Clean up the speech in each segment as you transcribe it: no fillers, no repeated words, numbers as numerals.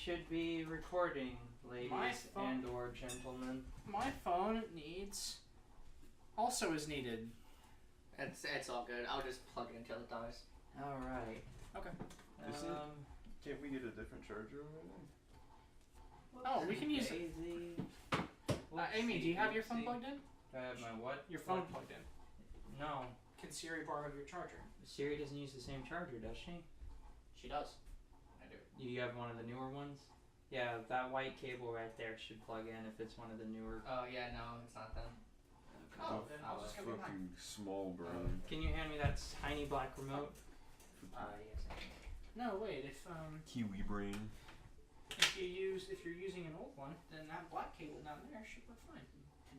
should be recording, ladies and or gentlemen. My phone also is needed. It's all good. I'll just plug it until it dies. Alright. Okay. Can't we get a different charger over there? Oh, we can use it. Amy, do you have your phone plugged in? Do I have my what? Your phone plugged in. No. Can Siri borrow your charger? Siri doesn't use the same charger, does she? She does. I do. You have one of the newer ones? Yeah, that white cable right there should plug in if it's one of the newer. Oh, yeah, no, it's not then. Okay. Oh, then I'll just go get mine. Fucking small brain. Can you hand me that tiny black remote? Yes, I can. No, wait. If Kiwi brain. if you're using an old one, then that black cable down there should work fine.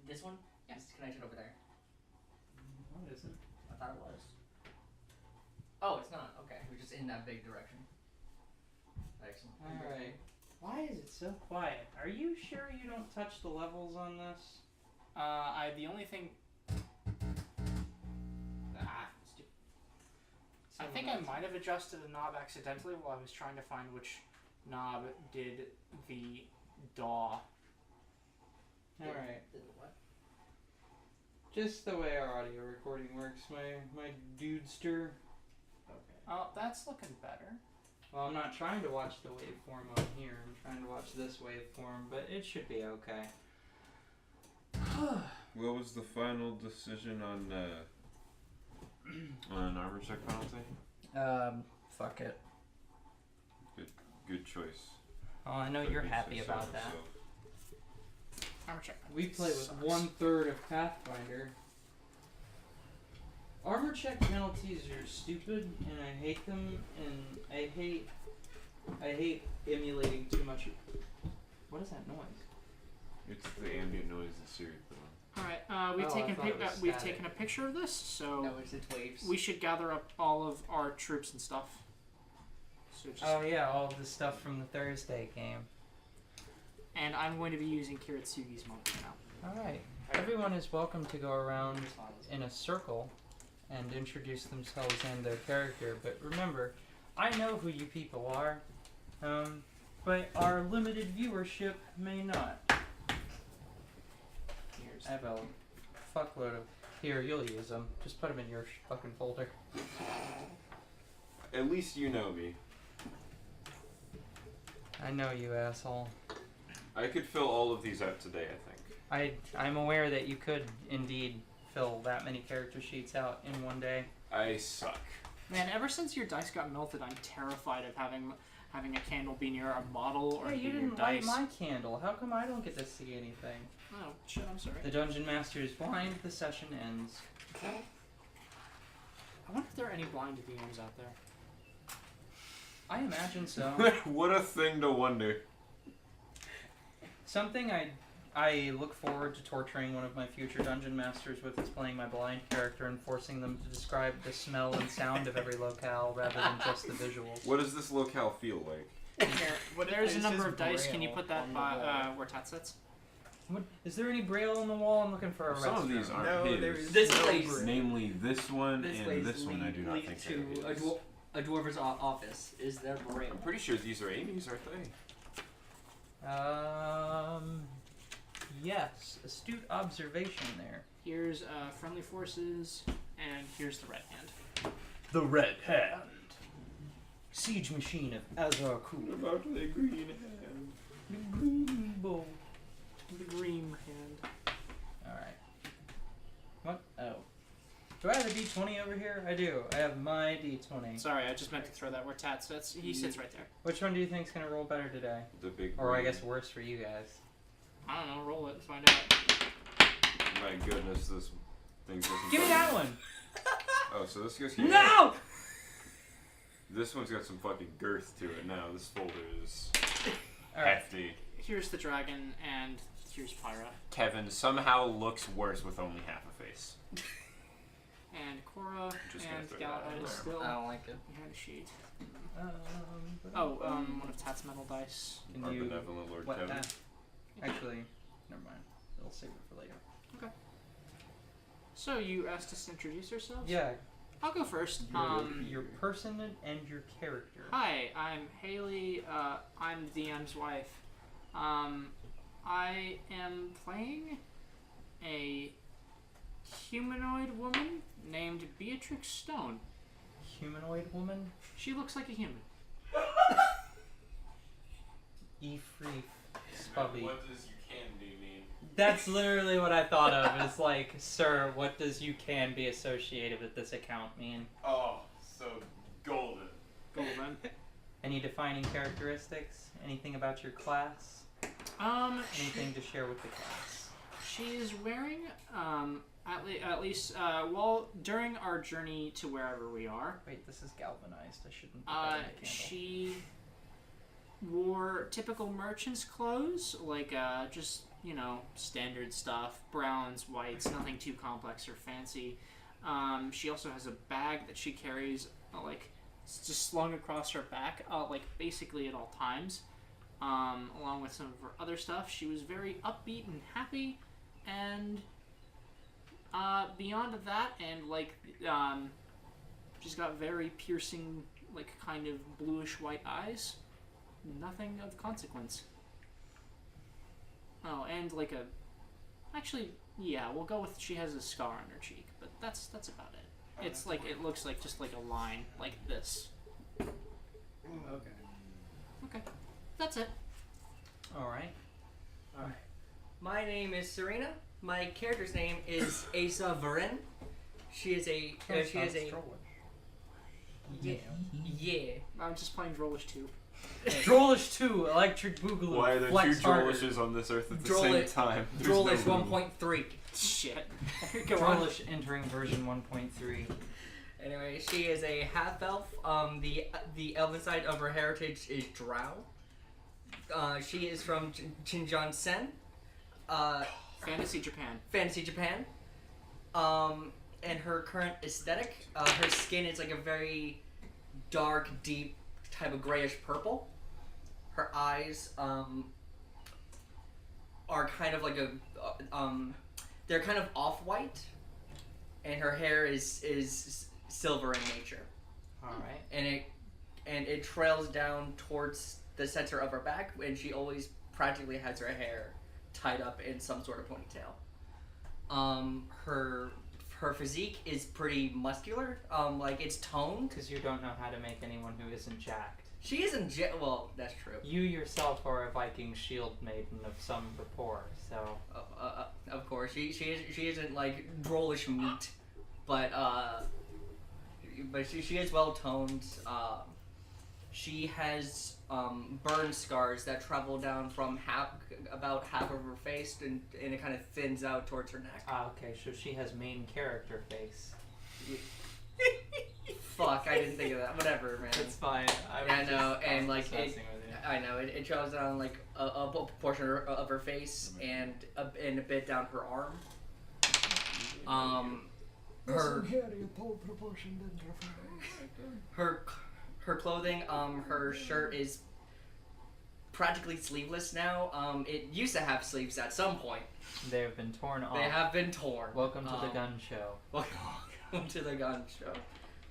This one? Yes. It's connected over there. What is it? I thought it was. Oh, it's not. Okay, we're just in that big direction. Excellent. Alright. Why is it so quiet? Are you sure you don't touch the levels on this? The only thing. Stupid. I think I might have adjusted a knob accidentally while I was trying to find which knob did the DAW. Alright. Did the what? Just the way our audio recording works, my dudester. Okay. Oh, that's looking better. Well, I'm not trying to watch the waveform on here. I'm trying to watch this waveform, but it should be okay. What was the final decision on an armor check penalty? Fuck it. Good choice. Oh, I know you're happy about that. Armor check. We play with Sucks. 1/3 of Pathfinder. Armor check penalties are stupid, and I hate them, and I hate emulating too much. What is that noise? It's the ambient noise that Siri put on. All right. Oh, We've I thought it was we've static. taken a picture of this, so No, it's waves. we should gather up all of our troops and stuff. So just, Oh yeah, all the stuff from the Thursday game. and I'm going to be using Kiritsugi's monk now. Alright. Everyone is welcome to go around in a circle and introduce themselves and their character, but remember, I know who you people are, but our limited viewership may not. Here's I have a fuckload of... Here, you'll use them. Just put them in your fucking folder. At least you know me. I know you, asshole. I could fill all of these out today, I think. I'm aware that you could indeed fill that many character sheets out in one day. I suck. Man, ever since your dice got melted, I'm terrified of having a candle be near a bottle or Hey, be you near didn't dice. light my candle. How come I don't get to see anything? Oh, shit, I'm sorry. The Dungeon Master is blind. The session ends. I wonder if there are any blind DMs out there. I imagine so. What a thing to wonder. Something I look forward to torturing one of my future Dungeon Masters with is playing my blind character and forcing them to describe the smell and sound of every locale rather than just the visuals. What does this locale feel like? There's a It's number just of dice. Can you braille put that on the by wall. where Tat sits? What, is there any braille on the wall? I'm looking for a Some of restroom. these aren't No, his. there is This no place- braille. Namely this one This and place this one I do not lead think to are his. A dwarver's office is their braille. I'm pretty sure these are Amy's, aren't they? Yes. Astute observation there. Here's friendly forces, and here's the red hand. The Red Hand. Siege machine of Azar-Kul. About the green hand. The Green Bull. The green hand. Alright. What? Oh. Do I have a D20 over here? I do. I have my D20. Sorry, I just meant to throw that where Tat sits. He sits right there. Which one do you think's gonna roll better today? The big Or I green. guess worse for you guys. I don't know. Roll it and find out. My goodness, this thing doesn't. Give me that one! Oh, so this goes here. No! This one's got some fucking girth to it now. This folder is Alright. hefty. Here's the dragon, and here's Pyra. Kevin somehow looks worse with only half a face. And Cora, Just gonna and throw that out Galahad is there. still I don't like it. behind a sheet. Oh, One of Tat's metal dice. Can Our you... benevolent Lord What? Kevin. Actually, never mind. I'll save it for later. So you asked us to introduce ourselves? Yeah. I'll go first. Your person and your character. Hi, I'm Haley. I'm the DM's wife. I am playing a humanoid woman named Beatrix Stone. Humanoid woman? She looks like a human. Efreef Spubby. What does you can do mean? That's literally what I thought of. It's like, sir, what does you can be associated with this account mean? Oh, so golden. Golden. Any defining characteristics? Anything about your class? Anything to share with the class? She is wearing, at least, during our journey to wherever we are. Wait, this is galvanized. I shouldn't put that in the candle. She wore typical merchant's clothes, like, just, standard stuff. Browns, whites, nothing too complex or fancy. She also has a bag that she carries, just slung across her back, basically at all times. Along with some of her other stuff. She was very upbeat and happy, and beyond that, and she's got very piercing, kind of bluish white eyes. Nothing of consequence. Oh, and actually, yeah, we'll go with she has a scar on her cheek, but that's about it. It's it looks like just like a line like this. Okay. That's it. Alright. My name is Serena. My character's name is Asa Varen. She is a. Yeah. I'm just playing Drollish 2. Drollish 2, Electric Boogaloo. Why are there Flex two Drollishes on this earth at the same time? There's Drollish no room. 1.3. Shit. Go on. Drollish entering version 1.3. Anyway, she is a half elf. The elven side of her heritage is Drow. She is from Shinjan-sen. Fantasy Japan. Fantasy Japan. And her current aesthetic, her skin is like a very dark, deep type of grayish purple. Her eyes are kind of like they're kind of off-white, and her hair is silver in nature. All right. And it trails down towards the center of her back, and she always practically has her hair tied up in some sort of ponytail. Her physique is pretty muscular. It's toned. Because you don't know how to make anyone who isn't jacked. She isn't well, that's true. You yourself are a Viking shield maiden of some rapport, so... Of course, she isn't like drollish meat, but she is well toned. She has burn scars that travel down from about half of her face, and it kind of thins out towards her neck. Okay, so she has main character face. Fuck, I didn't think of that. Whatever, man. It's fine. I know, and I know it travels down a portion of her face and a bit down her arm. Her clothing, her shirt is practically sleeveless now. It used to have sleeves at some point. They have been torn off. They have been torn. Welcome to the gun show. Welcome to the gun show.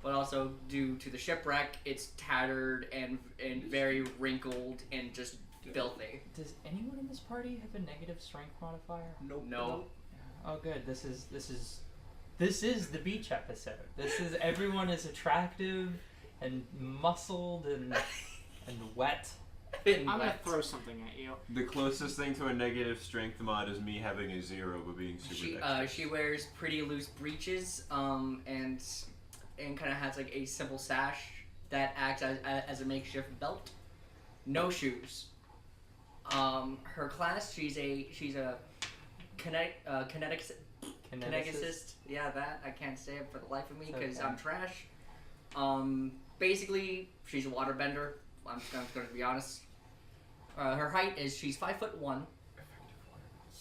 But also, due to the shipwreck, it's tattered and very wrinkled and just filthy. Does anyone in this party have a negative strength modifier? Nope. No. Oh, good. This is the beach episode. Everyone is attractive and muscled and wet. I'm gonna throw something at you. The closest thing to a negative strength mod is me having a 0 but being super dexterous. She wears pretty loose breeches, and kind of has a simple sash that acts as a makeshift belt. No shoes. Her class, she's a kineticist. Yeah, that I can't say it for the life of me because I'm trash. Basically, she's a waterbender. I'm just going to be honest. Her height is she's 5'1".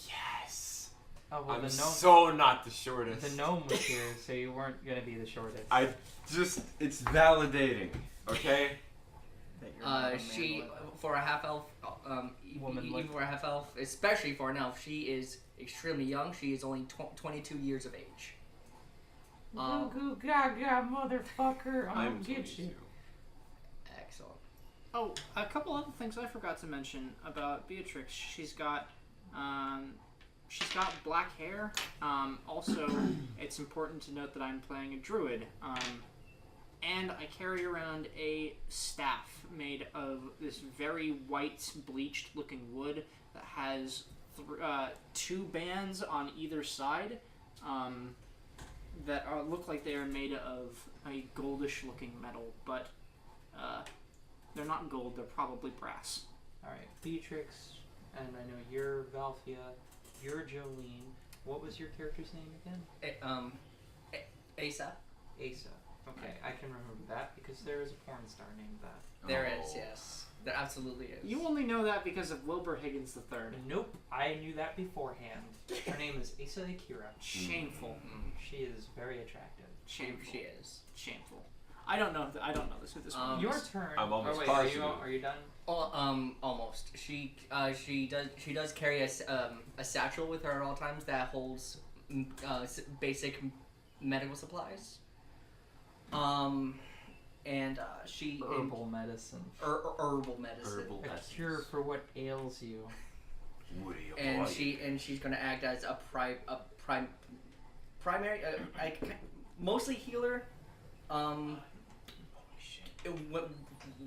Yes. Oh well, I'm the gnome. so not the shortest. The gnome was here, so you weren't gonna be the shortest. It's validating, okay? She for a half elf, even for a half elf, especially for an elf, she is extremely young. She is only 22 years of age. Goo gaga, motherfucker! I'm gonna get 22. you. Excellent. Oh, a couple other things I forgot to mention about Beatrix. She's got black hair. Also, it's important to note that I'm playing a druid. And I carry around a staff made of this very white, bleached-looking wood that has two bands on either side that look like they are made of a goldish-looking metal, but they're not gold. They're probably brass. All right, Beatrix, and I know you're Valfia. You're Jolene. What was your character's name again? Asa. Asa. Okay, I can remember that because there is a porn star named that. There is, yes. There absolutely is. You only know that because of Wilbur Higgins III. Nope, I knew that beforehand. Her name is Asa Akira. Shameful. She is very attractive. Shameful. She is. Shameful. I don't know this who this one. Your turn. I'm almost oh, wait, positive. are you done? Almost. She does carry a satchel with her at all times that holds basic medical supplies. And she Herbal medicine. herbal medicine. Herbal A essence. cure for what ails you. Woody And boy. she's gonna act as a primary, mostly healer.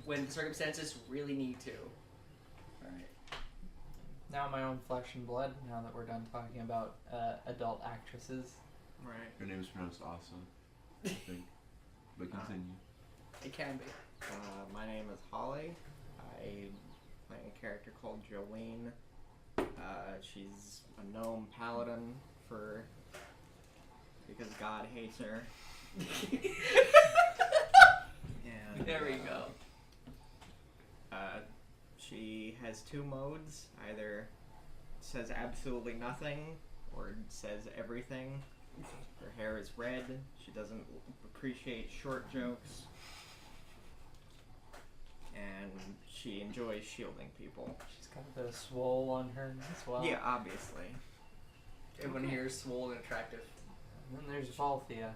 When circumstances really need to. Alright. Now my own flesh and blood, now that we're done talking about adult actresses. Right. Her name's pronounced awesome, I think. But continue. It can be. My name is Holly. I play a character called Jolene. She's a gnome paladin because God hates her. And, There we go. She has two modes. Either says absolutely nothing or says everything. Her hair is red. She doesn't appreciate short jokes. And she enjoys shielding people. She's got a bit of swole on her as well. Yeah, obviously. Everyone here is swole and attractive. And then there's Valthea.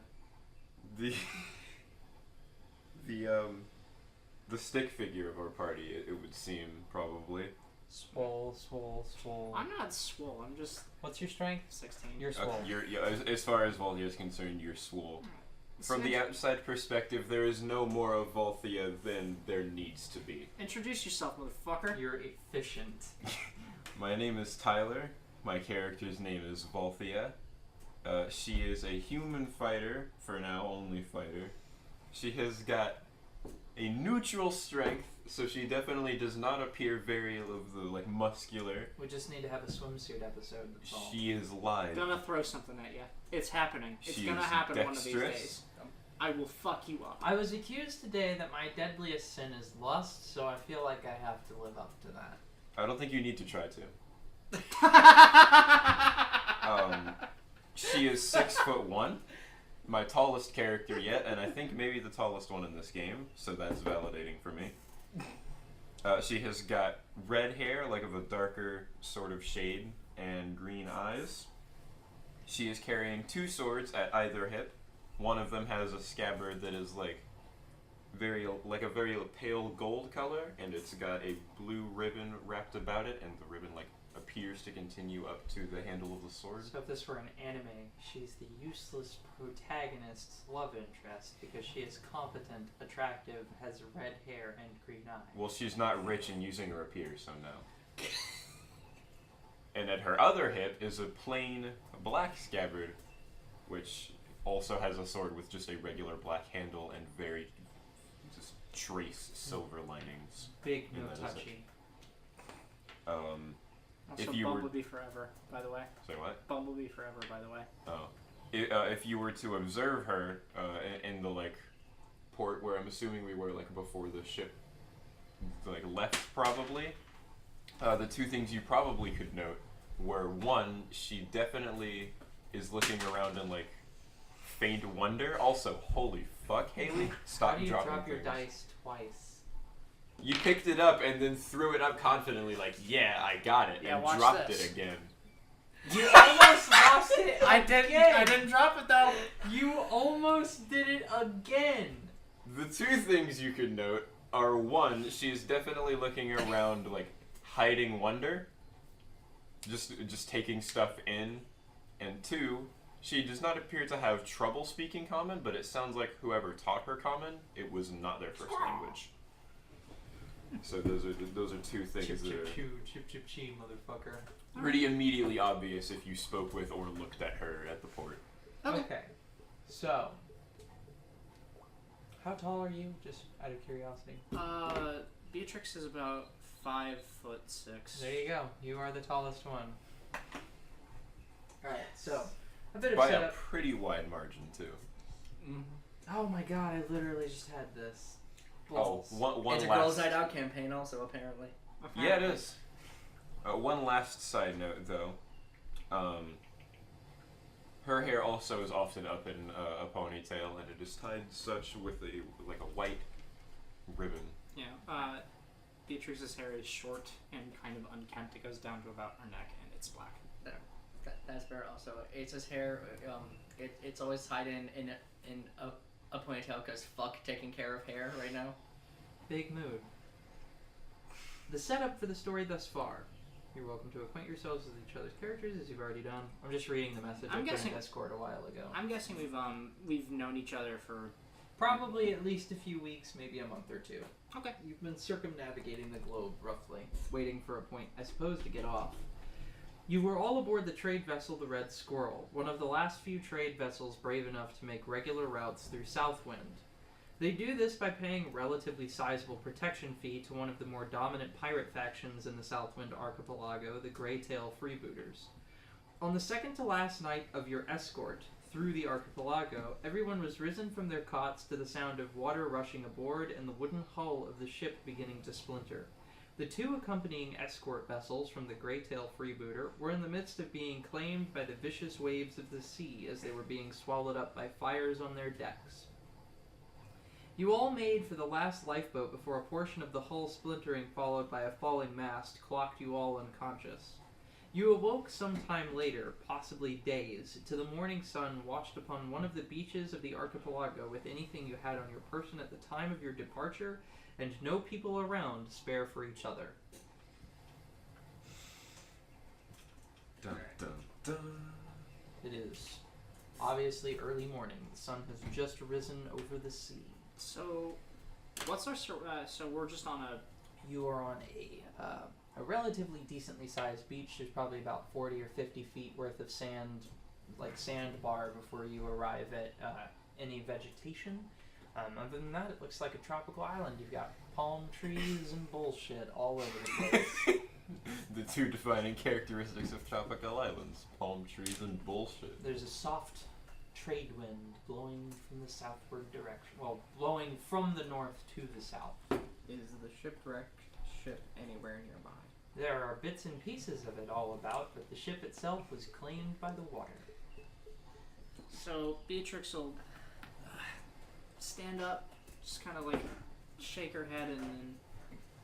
The stick figure of our party, it would seem, probably. Swole. I'm not swole. I'm just What's your strength? 16. You're swole. As far as Volthea is concerned, you're swole. From the Snitch. outside perspective, there is no more of Volthea than there needs to be. Introduce yourself, motherfucker. You're efficient. My name is Tyler. My character's name is Volthea. She is a human fighter, for now only fighter. She has got a neutral strength, so she definitely does not appear very muscular. We just need to have a swimsuit episode. That's all. She is lithe. Gonna throw something at you. It's happening. It's She gonna is happen one of these dexterous. days. I will fuck you up. I was accused today that my deadliest sin is lust, so I feel like I have to live up to that. I don't think you need to try to. She is 6'1", my tallest character yet, and I think maybe the tallest one in this game, so that's validating for me. She has got red hair, like of a darker sort of shade, and green eyes. She is carrying two swords at either hip. One of them has a scabbard that is a very pale gold color, and it's got a blue ribbon wrapped about it, and the ribbon appears to continue up to the handle of the sword. So if this were an anime, she's the useless protagonist's love interest because she is competent, attractive, has red hair, and green eyes. Well, she's not rich and using her appear, so no. And at her other hip is a plain black scabbard, which also has a sword with just a regular black handle and very just trace silver linings. Big, no And that is touchy. Also, If you were- Bumblebee forever, by the way. Say what? Bumblebee forever, by the way. Oh. If you were to observe her in the port where I'm assuming we were before the ship left probably, the two things you probably could note were, one, she definitely is looking around in faint wonder. Also, holy fuck, Haley, stop How do you dropping drop your things. dice twice? You picked it up and then threw it up confidently, yeah, I got it, Yeah, and watch dropped this. it again. You almost lost it. I again. didn't drop it though. You almost did it again. The two things you could note are, one, she's definitely looking around, like, hiding wonder. Just taking stuff in. And two, she does not appear to have trouble speaking Common, but it sounds like whoever taught her Common, it was not their first language. So those are two things Chip that chip are choo, chip chip chee, motherfucker. pretty immediately obvious if you spoke with or looked at her at the port. Okay. So, how tall are you? Just out of curiosity. Beatrix is about 5'6". There you go. You are the tallest one. Alright, so a bit of By a setup. pretty wide margin, too. Oh my god, I literally just had this. Oh, one It's a last... Girls Night Out campaign also, apparently. Yeah, it is. One last side note, though. Her hair also is often up in a ponytail, and it is tied such with a white ribbon. Yeah. Beatrix's hair is short and kind of unkempt. It goes down to about her neck, and it's black. That's fair. Also, Ace's hair, it's always tied in a ponytail because fuck taking care of hair right now. Big mood. The setup for the story thus far. You're welcome to acquaint yourselves with each other's characters as you've already done. I'm just reading the message I put in Discord a while ago. I'm guessing we've known each other for Probably at least a few weeks, maybe a month or two. okay. You've been circumnavigating the globe, roughly, waiting for a point, I suppose, to get off. You were all aboard the trade vessel the Red Squirrel, one of the last few trade vessels brave enough to make regular routes through Southwind. They do this by paying a relatively sizable protection fee to one of the more dominant pirate factions in the Southwind archipelago, the Greytail Freebooters. On the second to last night of your escort through the archipelago, everyone was risen from their cots to the sound of water rushing aboard and the wooden hull of the ship beginning to splinter. The two accompanying escort vessels from the Greytail Freebooter were in the midst of being claimed by the vicious waves of the sea as they were being swallowed up by fires on their decks. You all made for the last lifeboat before a portion of the hull splintering followed by a falling mast clocked you all unconscious. You awoke some time later, possibly days, to the morning sun washed upon one of the beaches of the archipelago with anything you had on your person at the time of your departure, and no people around to spare for each other. Dun, dun, dun. It is obviously early morning. The sun has just risen over the sea. So, what's our so we're just on a You are on a relatively decently sized beach. There's probably about 40 or 50 feet worth of sand, like sandbar, before you arrive at any vegetation. Other than that, it looks like a tropical island. You've got palm trees and bullshit all over the place. The two defining characteristics of tropical islands: palm trees and bullshit. There's a soft trade wind blowing from the southward direction. Well, blowing from the north to the south. Is the shipwrecked ship anywhere nearby? There are bits and pieces of it all about, but the ship itself was claimed by the water. So Beatrix will stand up, just kind of like shake her head, and then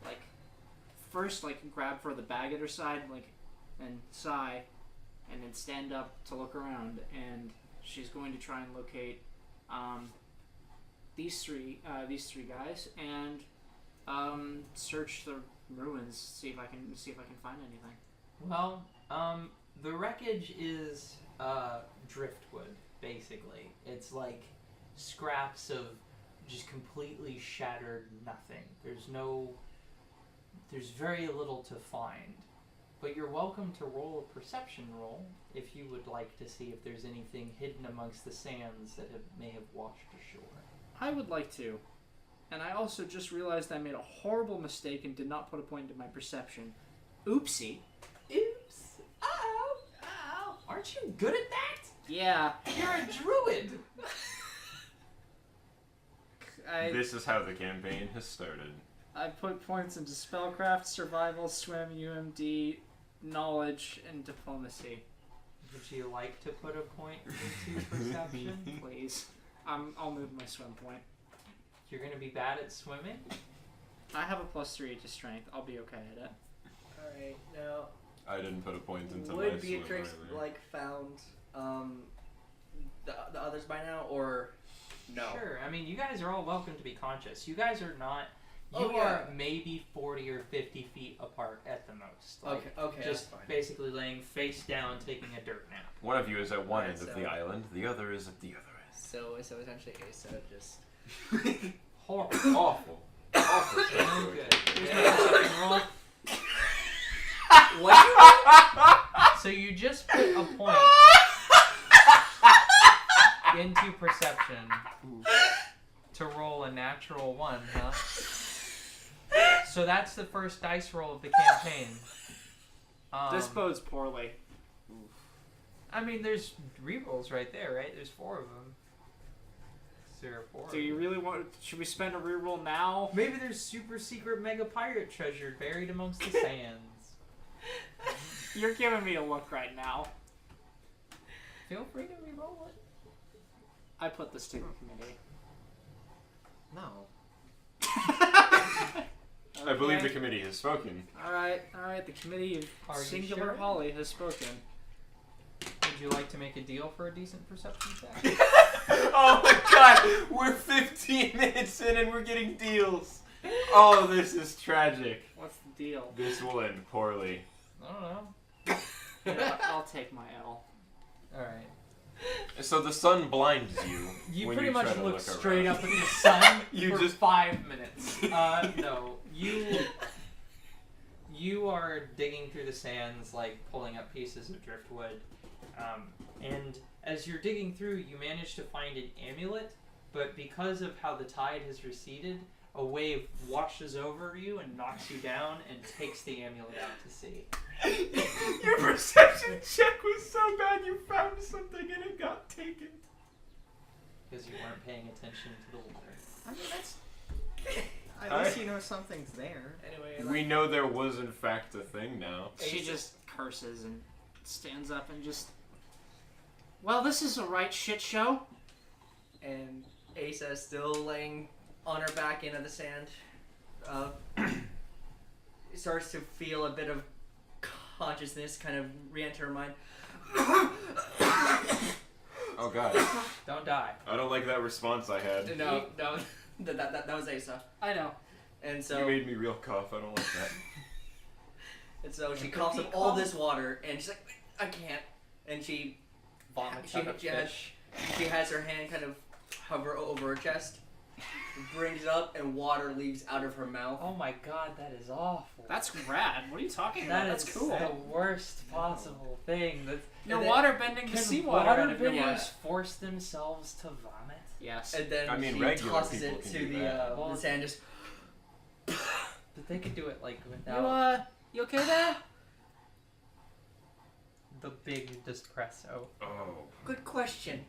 like first like grab for the bag at her side, like, and sigh, and then stand up to look around, and she's going to try and locate these three guys and search the ruins, see if I can find anything. Well, the wreckage is driftwood, basically. It's like scraps of just completely shattered nothing. There's very little to find. But you're welcome to roll a perception roll if you would like to see if there's anything hidden amongst the sands that may have washed ashore. I would like to. And I also just realized I made a horrible mistake and did not put a point into my perception. Oopsie. Oops! Uh-oh! Uh-oh! Aren't you good at that? Yeah. You're a druid! This is how the campaign has started. I put points into spellcraft, survival, swim, UMD, knowledge, and diplomacy. Would you like to put a point into perception? Please. I'll move my swim point. You're gonna be bad at swimming? I have a +3 to strength. I'll be okay at it. Alright, now, I didn't put a point into my Would swim Beatrix either. found the others by now, or no? Sure. I mean, you guys are all welcome to be conscious. You guys are not. You Oh, yeah. are maybe 40 or 50 feet apart at the most. Like, Okay, just that's fine. basically laying face down, taking a dirt nap. One of you is at one Alright, end of so- the island, the other is at the other So essentially, Asa just. Horrible. end. Awful. Awful. No good. Here's my situation. perception roll. What? So you just put a point into perception to roll a natural 1, huh? So that's the first dice roll of the campaign. This bodes poorly. I mean, there's rerolls right there, right? There's 4 of them. There are 4. Do you really want? Should we spend a reroll now? Maybe there's super secret mega pirate treasure buried amongst the sands. You're giving me a look right now. Feel free to reroll it. I put this to the committee. No. I believe the committee has spoken. All right. The committee of Are you Singular sure? Holly has spoken. Would you like to make a deal for a decent perception check? Oh my god! We're 15 minutes in and we're getting deals! Oh, this is tragic. What's the deal? This will end poorly. I don't know. Yeah, I'll take my L. Alright. So the sun blinds you. You when pretty try much to look look straight around. up at the sun You for just- 5 minutes. No. You are digging through the sands, like pulling up pieces of driftwood. And as you're digging through, you manage to find an amulet, but because of how the tide has receded, a wave washes over you and knocks you down and takes the amulet out to sea. Your perception check was so bad you found something and it got taken. Because you weren't paying attention to the water. I mean, that's. At least you know something's there. Anyway, We know there was in fact a thing now. She just curses and stands up and just. Well, this is a right shit show. and Asa is still laying on her back into the sand. Starts to feel a bit of consciousness kind of re-enter her mind. Oh god. Don't die. I don't like that response I had. No, that was Asa. I know. And so You made me real cough. I don't like that. And so she coughs up all this water, and she's like, I can't. And she Vomits she, out a she, has, fish. she has her hand kind of hover over her chest, brings it up, and water leaves out of her mouth. Oh my god, that is awful. That's rad. What are you talking about? That is That's cool. the worst possible thing. That's, You're And then- water bending the can seawater out of your waterbenders water. force themselves to vomit? Yes. And then I mean, she regular tosses people it can to do the, that. the sand. Just But they could do it like without You okay there? the big espresso. Oh. good question.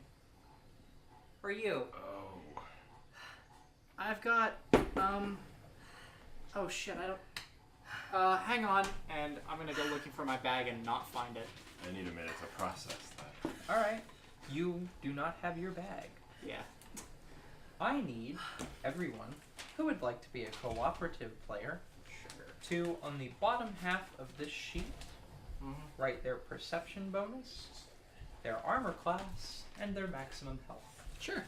For you. Oh. I've got, oh shit, I don't, hang on, and I'm gonna go looking for my bag and not find it. I need a minute to process that. Alright, you do not have your bag. Yeah. I need everyone who would like to be a cooperative player to, on the bottom half of this sheet, write their perception bonus, their armor class, and their maximum health. Sure.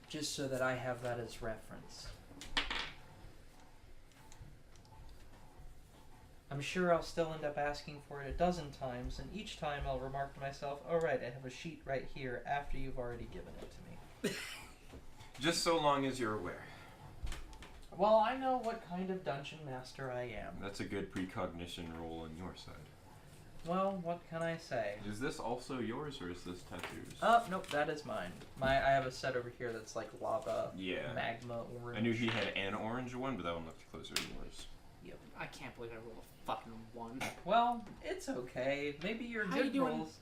Just so that I have that as reference. I'm sure I'll still end up asking for it a dozen times, and each time I'll remark to myself, oh right, I have a sheet right here after you've already given it to me. Just so long as you're aware. Well, I know what kind of dungeon master I am. That's a good precognition roll on your side. Well, what can I say? Is this also yours or is this tattoos? Nope, that is mine. I have a set over here that's like lava, Yeah. magma, orange. I knew he had an orange one, but that one looked closer to yours. Yep. I can't believe I rolled a fucking 1. Well, it's okay. Maybe your How you good doing? rolls.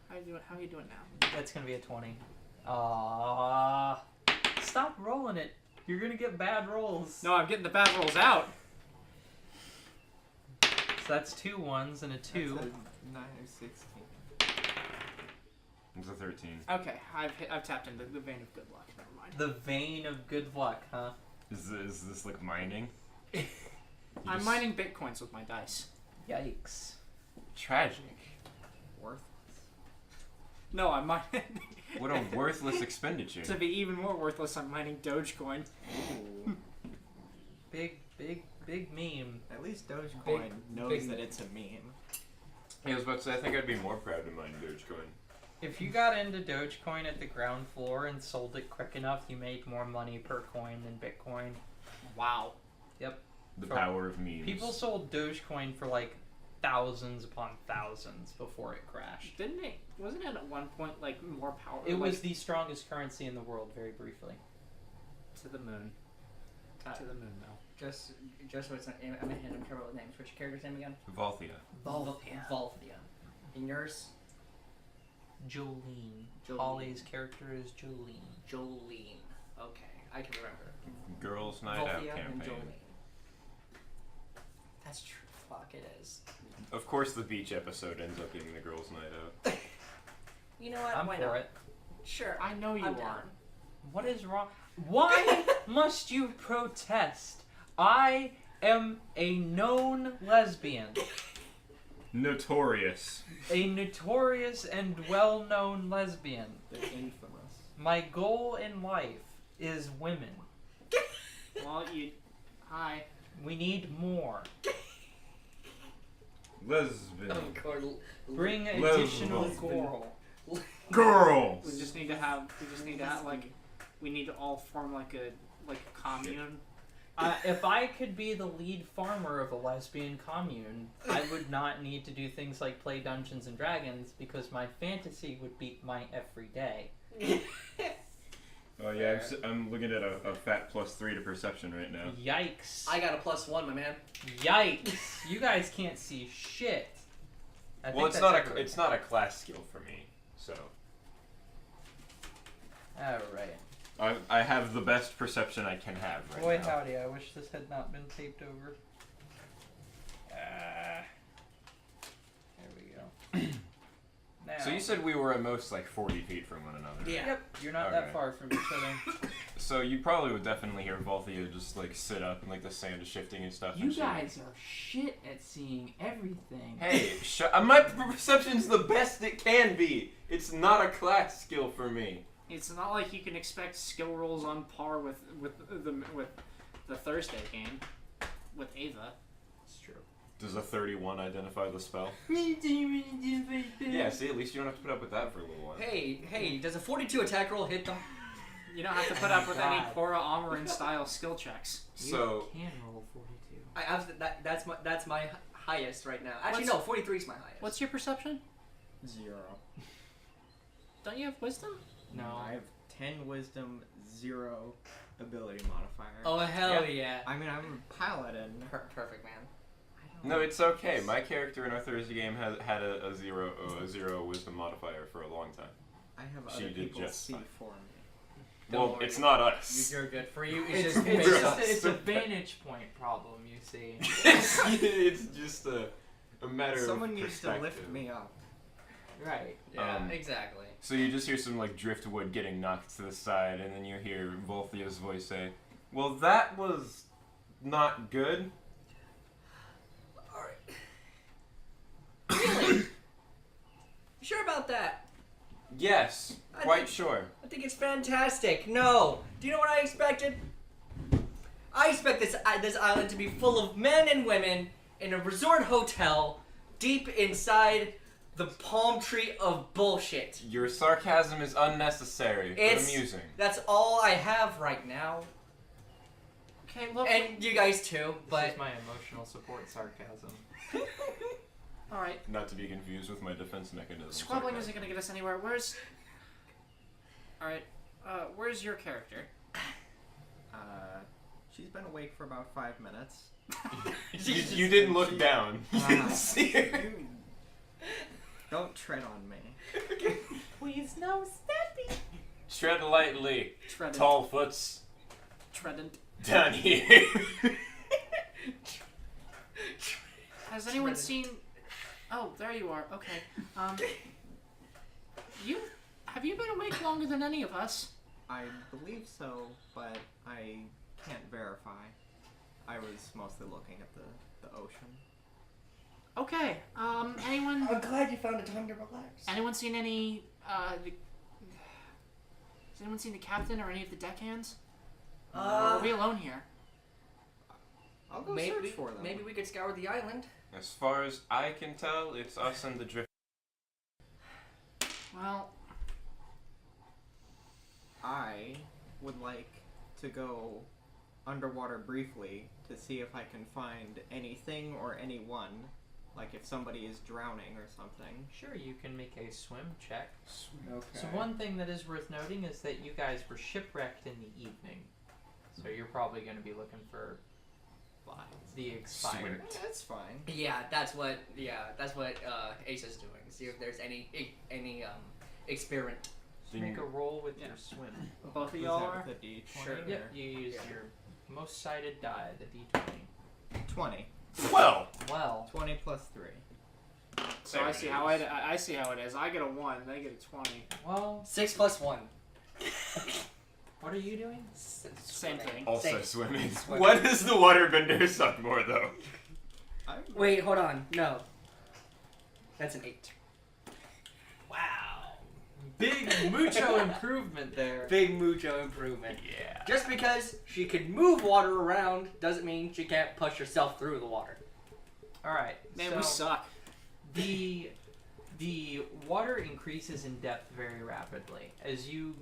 How you doing now? That's gonna be a 20. Stop rolling it. You're gonna get bad rolls. No, I'm getting the bad rolls out. So that's 2 1s and a 2. That's a 9 or 16. It's a 13. Okay, I've tapped into the vein of good luck. Never mind. The vein of good luck, huh? Is this like mining? I'm mining bitcoins with my dice. Yikes. Tragic. Worthless. No, I'm mining. What a worthless expenditure. To be even more worthless, I'm mining Dogecoin. Ooh. Big meme. At least Dogecoin knows big- that it's a meme. I was about to say, I think I'd be more proud to mine Dogecoin. If you got into Dogecoin at the ground floor and sold it quick enough, you made more money per coin than Bitcoin. Wow. The power of memes. People sold Dogecoin for like thousands upon thousands before it crashed. Didn't it? Wasn't it at one point like more power? It was like, the strongest currency in the world, very briefly. to the moon. To the moon, though. Just so it's not, I'm ahead. I'm terrible with names. What's your character's name again? Volthia. Volthia. And yours? Jolene. Jolene. Holly's character is Jolene. Jolene. Okay, I can remember. Girls' Night Out Volthia and campaign. Jolene. That's true. Fuck, it is. Of course, the beach episode ends up being the girls' night out. You know what? I'm Why for not? it. Sure. I know you I'm are. down. What is wrong? Why must you protest? I am a known lesbian. Notorious. A notorious and well-known lesbian. They're infamous. My goal in life is women. Well, you. Hi. We need more. Lesbian. Oh, God. Bring Lesbian. additional girl. Girls! We just need to have. Like. We need to all form like a commune. If I could be the lead farmer of a lesbian commune, I would not need to do things like play Dungeons and Dragons because my fantasy would beat my everyday. Oh yeah, I'm looking at a fat +3 to perception right now. Yikes. I got a +1, my man. Yikes. You guys can't see shit. I Well, think it's that's not everywhere. it's not a class skill for me, so Alright. I have the best perception I can have right Boy now. howdy, I wish this had not been taped over. There we go. Now. So you said we were at most like 40 feet from one another. Yeah. Yep, you're not Okay. that far from each other. So you probably would definitely hear Volthia just like sit up and like the sand is shifting and stuff. You and she- guys are shit at seeing everything. Hey, my perception's the best it can be. It's not a class skill for me. It's not like you can expect skill rolls on par with the Thursday game with Ava. It's true. Does a 31 identify the spell? Yeah, see, at least you don't have to put up with that for a little while. Hey, does a 42 attack roll hit them? You don't have to put up with any God. Cora Amarin style skill checks. So, You can roll 42. That's my highest right now. Actually, no, 43 is my highest. What's your perception? 0. Don't you have wisdom? No. I have 10 wisdom, 0 ability modifier. Oh, hell yeah. I mean, I'm a paladin. Perfect, man. no, it's okay. My character in our Thursday game had a zero wisdom modifier for a long time. I have She other did people just see fine. for me. Don't Well, worry. it's not us. You're good. For you, It's, it's just it's, based just, on- it's a vantage point problem, you see. it's just a matter Someone of needs to lift perspective. me up. Right. Yeah, exactly. So you just hear some like driftwood getting knocked to the side, and then you hear Volthia's voice say, "Well, that was not good." Alright. Really? You sure about that? Yes, I quite think- sure. I think it's fantastic. No. Do you know what I expected? I expect this island to be full of men and women in a resort hotel deep inside the palm tree of bullshit. Your sarcasm is unnecessary, but It's- amusing. That's all I have right now. Okay, look. And you guys too, This but is my emotional support sarcasm. All right. Not to be confused with my defense mechanism. Squabbling sarcasm. isn't gonna get us anywhere. Where's? All right. Where's your character? She's been awake for about 5 minutes. You didn't look down. You didn't see her. You don't tread on me. Please no stepping. Tread lightly, Trident. tall foots Trident. down here. Has anyone Trident. seen? Oh, there you are. Okay. Have you been awake longer than any of us? I believe so, but I can't verify. I was mostly looking at the ocean. Okay. Anyone? I'm glad you found a time to relax. Anyone seen any? Has anyone seen the captain or any of the deckhands? Or are we alone here? I'll go maybe, search for them. Maybe we could scour the island. As far as I can tell, it's us and the drift. Well, I would like to go underwater briefly to see if I can find anything or anyone, like if somebody is drowning or something. Sure, you can make a swim check. Okay. So one thing that is worth noting is that you guys were shipwrecked in the evening. So you're probably going to be looking for the expired. That's fine. Yeah, that's what Ace is doing. See if there's any experiment. Just make a roll with your swim. both of Was y'all that are. with a D20? Sure. Yep, or- you use Yeah. your most cited die, the D20. 20. Well, Well, 20 plus 3. So I see how I see how it is. I get a 1, they get a 20. well, 6 plus 1. what are you doing? Same thing. also Same. swimming. Swimming. What does the waterbender suck more, though? Wait, hold on. No. That's an 8. Wow. Big mucho improvement there. Big mucho improvement. Yeah. Just because she can move water around doesn't mean she can't push herself through the water. Alright, Man, so we suck. the water increases in depth very rapidly. As you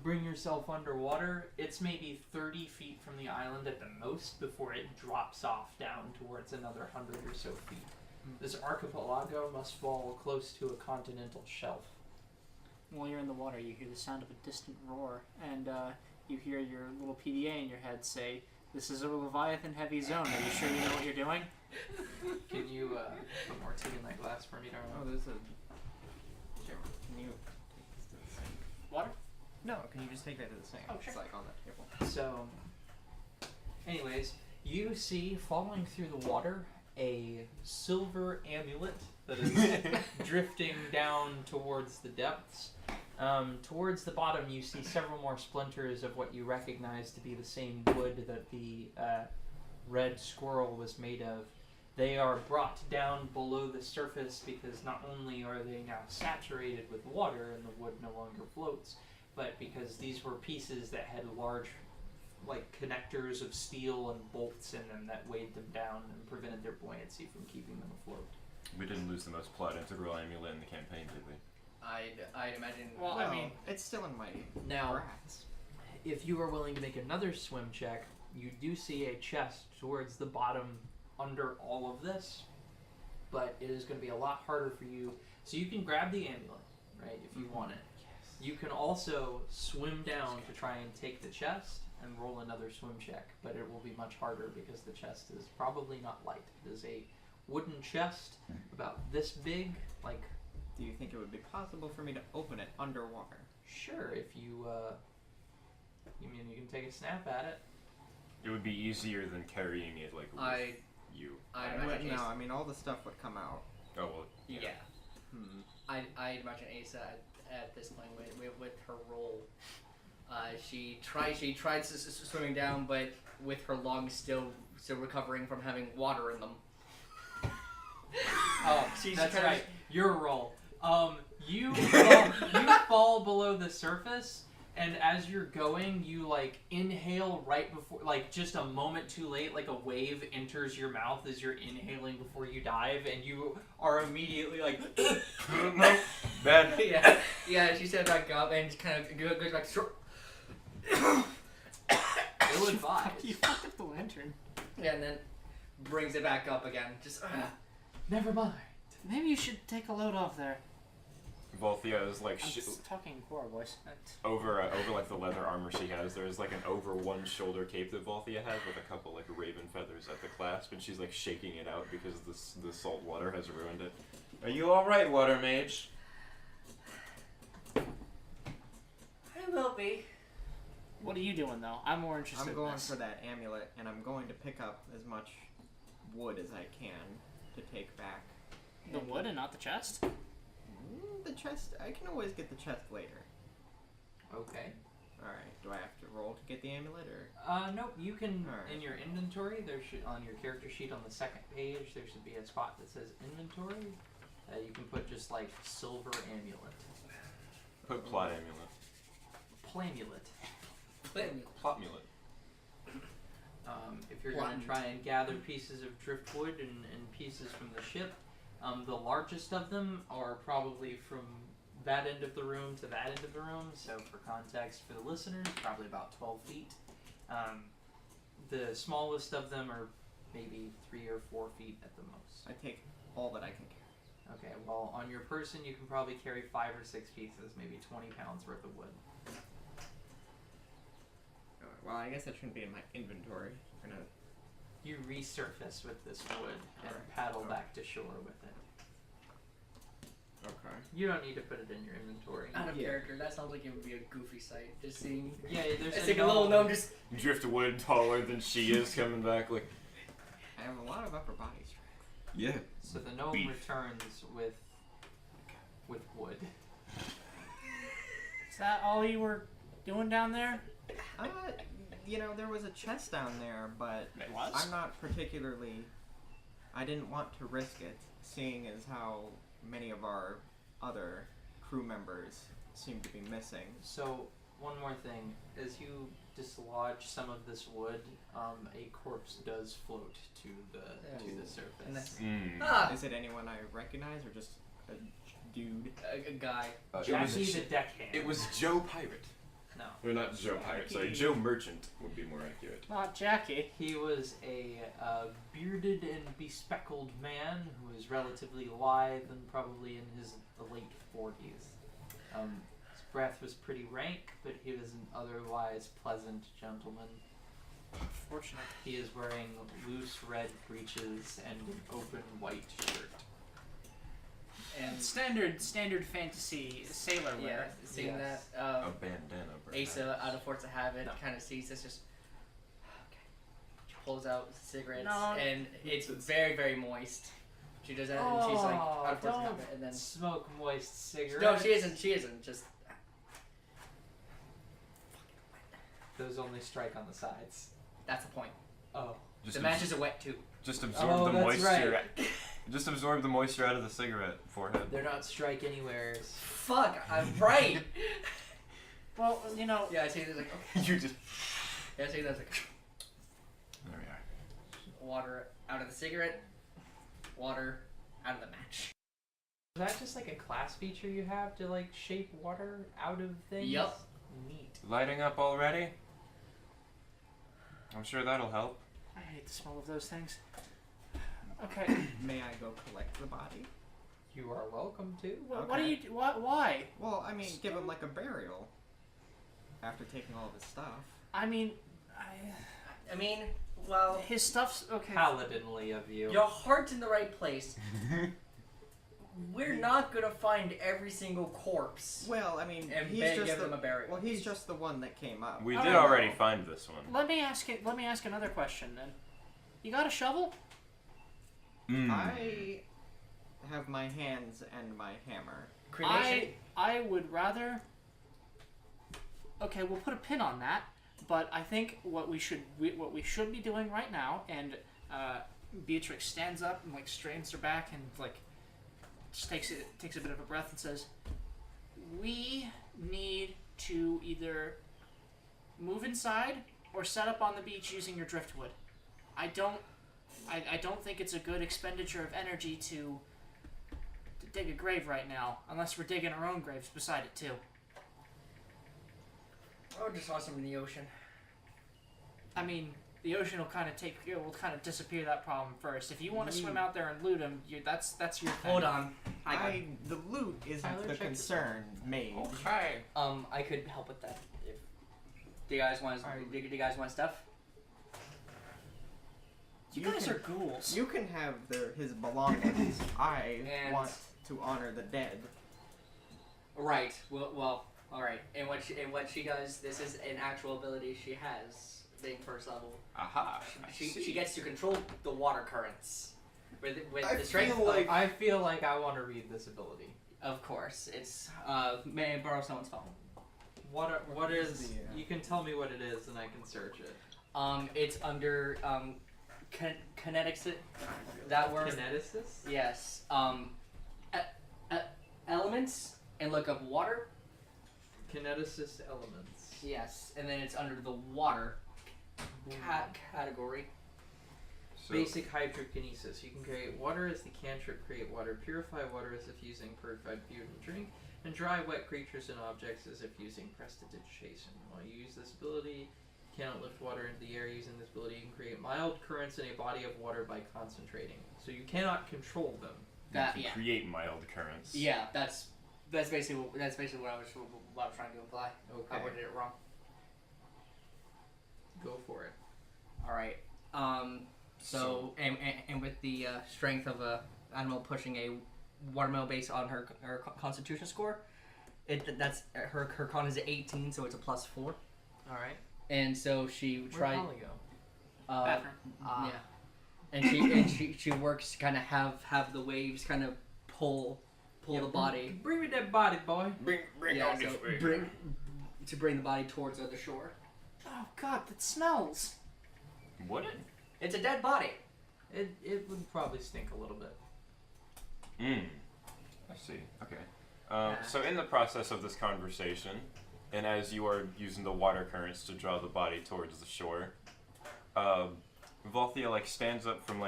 bring yourself underwater, it's maybe 30 feet from the island at the most before it drops off down towards another 100 or so feet. This archipelago must fall close to a continental shelf. While you're in the water, you hear the sound of a distant roar, and you hear your little PDA in your head say, "This is a Leviathan-heavy zone. Are you sure you know what you're doing?" Can you put more tea in that glass for me, Oh, darling? there's a... Sure. Can you take this to the sink? Water? No, can you just take that to the sink? Oh, sure. It's like on that table. So, anyways, you see falling through the water a silver amulet that is drifting down towards the depths. Towards the bottom, you see several more splinters of what you recognize to be the same wood that the red squirrel was made of. They are brought down below the surface because not only are they now saturated with water and the wood no longer floats, but because these were pieces that had large connectors of steel and bolts in them that weighed them down and prevented their buoyancy from keeping them afloat. We didn't lose the most plot integral amulet in the campaign, did we? I'd imagine. Well, I mean, it's still in my Now, grasp. if you are willing to make another swim check, you do see a chest towards the bottom under all of this, but it is going to be a lot harder for you. So you can grab the amulet, right, if you want it. You can also swim down to try and take the chest and roll another swim check, but it will be much harder because the chest is probably not light. It is a wooden chest about this big, Do you think it would be possible for me to open it underwater? sure, if you can take a snap at it. It would be easier than carrying it with you. I'd I would, imagine Ace. no, I mean all the stuff would come out. Oh well. Yeah. Hmm. I'd imagine Asa at this point with her roll. She tried swimming down, but with her lungs still recovering from having water in them. Oh, She's that's trying to- right. Your roll. You fall below the surface, and as you're going, you inhale right before, just a moment too late, a wave enters your mouth as you're inhaling before you dive, and you are immediately No, bad. Yeah. She set back up and kind of goes back. ill advised. You fucked up the lantern. Yeah, and then brings it back up again. Just Never mind. Maybe you should take a load off there. Volthia is I'm talking in core voice. over the leather armor she has. There's an over one shoulder cape that Volthia has with a couple raven feathers at the clasp, and she's shaking it out because the salt water has ruined it. Are you all right, water mage? I will be. What are you doing though? I'm more interested I'm going in this. for that amulet, and I'm going to pick up as much wood as I can to take back. The wood and not the chest? The chest, I can always get the chest later. Okay. Alright, do I have to roll to get the amulet, or? Nope. You can Alright. in your inventory. There should on your character sheet on the second page. There should be a spot that says inventory. You can put just like silver amulet, Put plot amulet. plamulet. Plotmulet. If you're going to try and gather pieces of driftwood and pieces from the ship, the largest of them are probably from that end of the room to that end of the room. So for context for the listeners, probably about 12 feet. The smallest of them are maybe 3 or 4 feet at the most. I take all that I can carry. Okay, well on your person you can probably carry 5 or 6 pieces, maybe 20 pounds worth of wood. Alright, well, I guess that shouldn't be in my inventory. I'm gonna... You resurface with this wood and Alright. paddle back to shore with it. Okay. You don't need to put it in your inventory. Out of Yeah. character, that sounds like it would be a goofy sight. Just seeing. Yeah, there's It's like a little gnome just. Driftwood taller than she is coming back like. I have a lot of upper body strength. Yeah. So the gnome Beef. returns with wood. Is that all you were doing down there? You know, there was a chest down there, but It was? I'm not particularly... I didn't want to risk it, seeing as how many of our other crew members seem to be missing. So one more thing, as you dislodge some of this wood, a corpse does float to the surface. And that's Mm. Is it anyone I recognize, or just a dude? a guy. It was Jackie the deckhand. It was Joe Pirate. No. Or not Joe Pirate, sorry. Joe Merchant would be more accurate. Not Jackie. He was a bearded and bespeckled man who was relatively lithe and probably in his late 40s. His breath was pretty rank, but he was an otherwise pleasant gentleman. Fortunate. He is wearing loose red breeches and an open white shirt. And Standard fantasy sailor yeah, wear. seeing Yes. that A bandana, perhaps. Asa out of Force of Habit No. kind of sees this just. Okay. She pulls out cigarettes No. and it's very very moist. She does that and she's like out of Force of Habit and then. Smoke moist cigarettes. No, she isn't. She isn't. Just Those only strike on the sides. that's the point. Oh. Just The matches are wet too. Just absorb the that's moisture. right. Just absorb the moisture out of the cigarette forehead. They're not strike anywheres. Fuck, I'm right. Well, you know, Yeah, I see. There's like okay. You just. Yeah, I see. There's like There we are. water out of the cigarette, water out of the match. Is that just like a class feature you have to like shape water out of things? Yup. Neat. Lighting up already? I'm sure that'll help. I hate the smell of those things. Okay. May I go collect the body? You are welcome to. What do you? Why? Well, I mean, give him like a burial. After taking all of his stuff. I mean, I mean, well, his stuff's okay. Paladinly of you. your heart's in the right place. We're not gonna find every single corpse Well, I mean, and he's give just them a the, burial. well, he's just the one that came up. We All did right. already find this one. Let me ask another question then. You got a shovel? Mm. I have my hands and my hammer. Cremation. I would rather. Okay, we'll put a pin on that. But I think what we should be doing right now, and Beatrix stands up and like strains her back and like just takes a bit of a breath and says, "We need to either move inside or set up on the beach using your driftwood. I don't think it's a good expenditure of energy to dig a grave right now, unless we're digging our own graves beside it too. Or just toss them in the ocean. I mean, the ocean will kind of disappear that problem first. If you want to swim out there and loot them, that's your thing. Hold on. The loot isn't Tyler, the check your concern, mage. Okay. I could help with that. If do you guys want do you guys want stuff? You You guys can- are ghouls. You can have his belongings. I And- want to honor the dead. Right. Well. All right. And what she does, this is an actual ability she has, being first level. Aha. I She see. gets to control the water currents. With I the strength feel like- I feel like I want to read this ability. of course. It's may I borrow someone's phone? What is? the, You can tell me what it is, and I can search it. It's under kinetics. That word. Kineticist? Yes. Elements and look up water. Kineticist elements. Yes, and then it's under the water category. So, Basic hydrokinesis. You can create water as the cantrip, create water, purify water as if using purified food and drink, and dry wet creatures and objects as if using prestidigitation. While you use this ability, you cannot lift water into the air. Using this ability, you can create mild currents in a body of water by concentrating. So you cannot control them. you can create mild currents. Yeah, that's basically what I was trying to imply. Okay. I worded it wrong. Go for it. All right. So and with the strength of a animal pushing a watermelon based on her constitution score, that's her con is 18, so it's a +4. All right. And so she Where'd tried. Holly go? Bathroom. Yeah. And she works to kind of have the waves kind of pull the body. Bring me that body, boy. Bring Yeah, on so this way. bring the body towards the shore. Oh God, that smells. What? It's a dead body. It would probably stink a little bit. I see. Okay. So in the process of this conversation, and as you are using the water currents to draw the body towards the shore, Volthia stands up from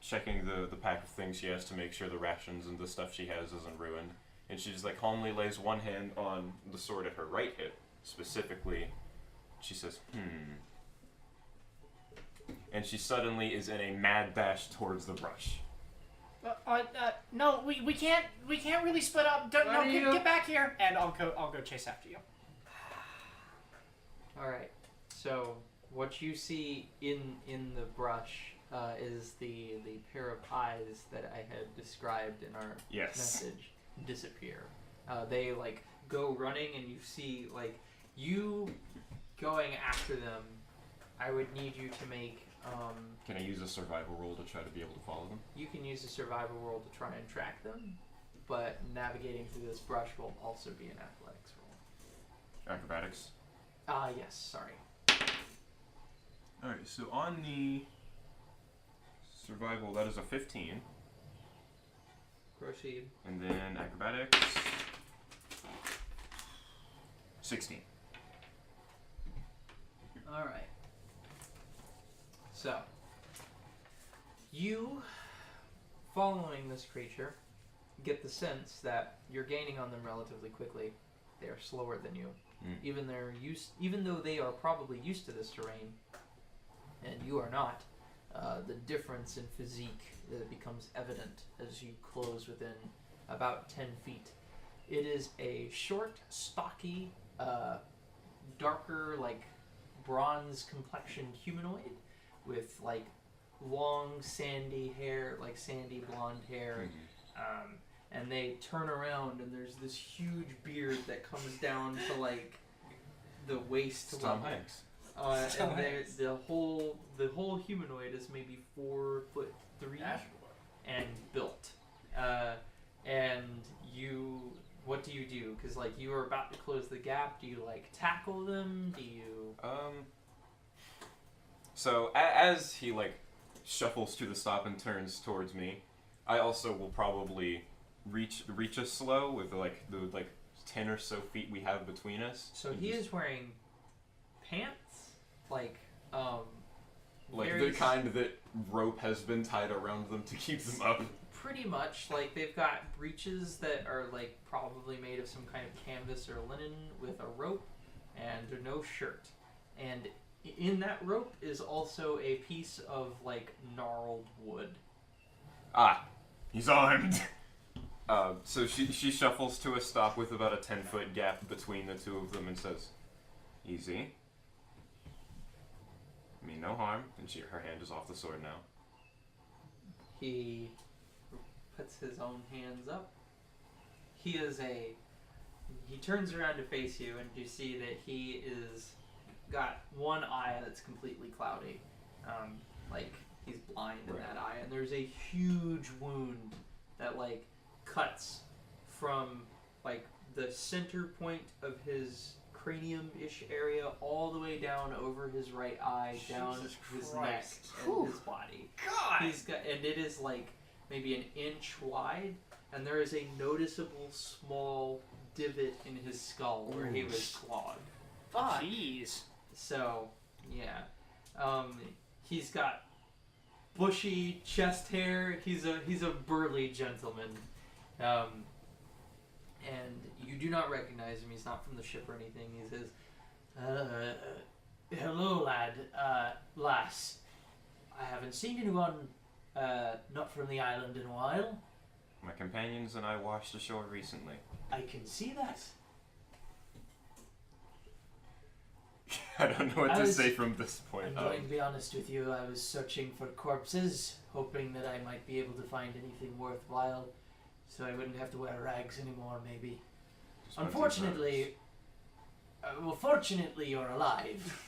checking the pack of things she has to make sure the rations and the stuff she has isn't ruined, and she just calmly lays one hand on the sword at her right hip, specifically. She says, and she suddenly is in a mad dash towards the brush. No, we can't really split up. Get back here, and I'll go chase after you. All right. So what you see in the brush is the pair of eyes that I had described in our Yes. message disappear. They go running, and you see you going after them. I would need you to make. Can I use a survival roll to try to be able to follow them? You can use a survival roll to try and track them, but navigating through this brush will also be an athletics roll. Acrobatics. Yes. Sorry. Alright, so on the survival, that is a 15. Proceed. And then acrobatics. 16. All right. So, you, following this creature, get the sense that you're gaining on them relatively quickly. They are slower than you. Even though they are probably used to this terrain, and you are not, the difference in physique becomes evident as you close within about 10 feet. It is a short, stocky, darker, bronze complexion humanoid with long sandy hair, sandy blonde hair, and they turn around and there's this huge beard that comes down to the waist Tom level. Hanks. And the whole humanoid is maybe 4'3" and built. And what do you do? Because you are about to close the gap. Do you tackle them? Do you? So as he shuffles to the stop and turns towards me, I also will probably reach us slow with the 10 or so feet we have between us. So he is wearing pants, the kind that rope has been tied around them to keep them up. pretty much. They've got breeches that are probably made of some kind of canvas or linen with a rope, and no shirt. And in that rope is also a piece of gnarled wood. Ah, he's armed. So she shuffles to a stop with about a 10-foot gap between the two of them and says, "Easy. Mean no harm." And her hand is off the sword now. He puts his own hands up. He turns around to face you, and you see that he is got one eye that's completely cloudy. He's blind in that eye, and there's a huge wound that cuts from the center point of his cranium-ish area all the way down over his right eye, down Jesus his Christ. neck and his body. God. He's got, and it is like maybe an inch wide, and there is a noticeable small divot in his skull where he was clawed. Fuck. Jeez. So, yeah. He's got bushy chest hair. He's a burly gentleman. And you do not recognize him. He's not from the ship or anything. He says, hello, lad. Lass. I haven't seen anyone not from the island in a while. My companions and I washed ashore recently. I can see that. I don't know what to say from this point. I'm going to be honest with you. I was searching for corpses, hoping that I might be able to find anything worthwhile, so I wouldn't have to wear rags anymore, maybe. Just went to Unfortunately, fortunately, you're alive.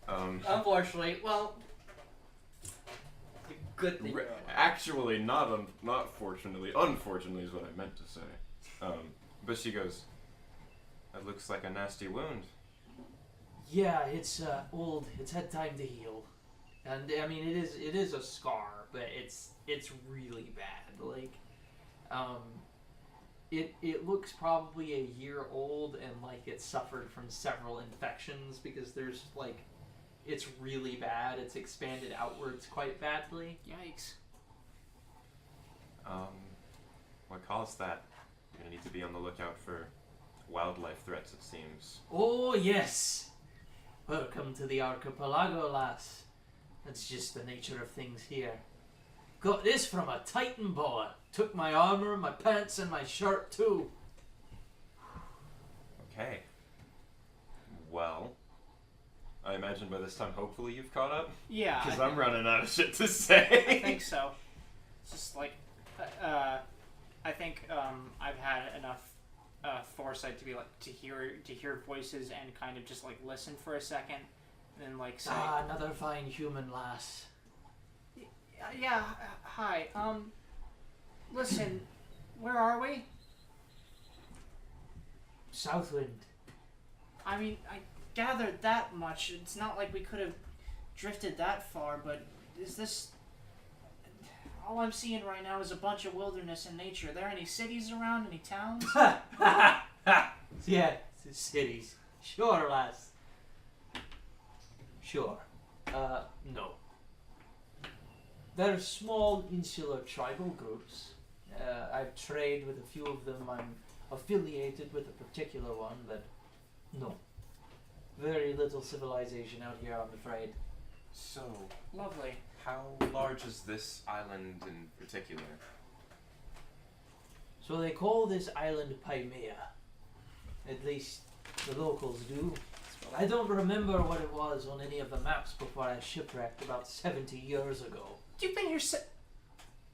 Unfortunately, well, good thing. Actually, not fortunately. Unfortunately is what I meant to say. But she goes, "That looks like a nasty wound." Yeah, it's old. It's had time to heal, and I mean it is a scar, but it's really bad. Like, it looks probably a year old, and like it suffered from several infections because there's like, it's really bad. It's expanded outwards quite badly. Yikes. What caused that? You're gonna need to be on the lookout for wildlife threats, it seems. Oh yes, welcome to the archipelago, lass. That's just the nature of things here. Got this from a Titan boa. Took my armor, my pants, and my shirt too. Okay. Well, I imagine by this time, hopefully you've caught up? Yeah. Because I I'm running out of shit to say. I think so. It's just like, I think I've had enough foresight to be like to hear voices and kind of just like listen for a second, and then like say, Another fine human lass. yeah, hi. Listen, where are we? Southwind. I mean, I gathered that much. It's not like we could have drifted that far, but is this... All I'm seeing right now is a bunch of wilderness and nature. Are there any cities around? Any towns? Yeah, cities. Sure, lass. Sure. No. They're small insular tribal groups. I've traded with a few of them. I'm affiliated with a particular one, but no. Very little civilization out here, I'm afraid. So, Lovely. how large is this island in particular? So they call this island Paimea. At least the locals do. I don't remember what it was on any of the maps before I shipwrecked about 70 years ago. You've been here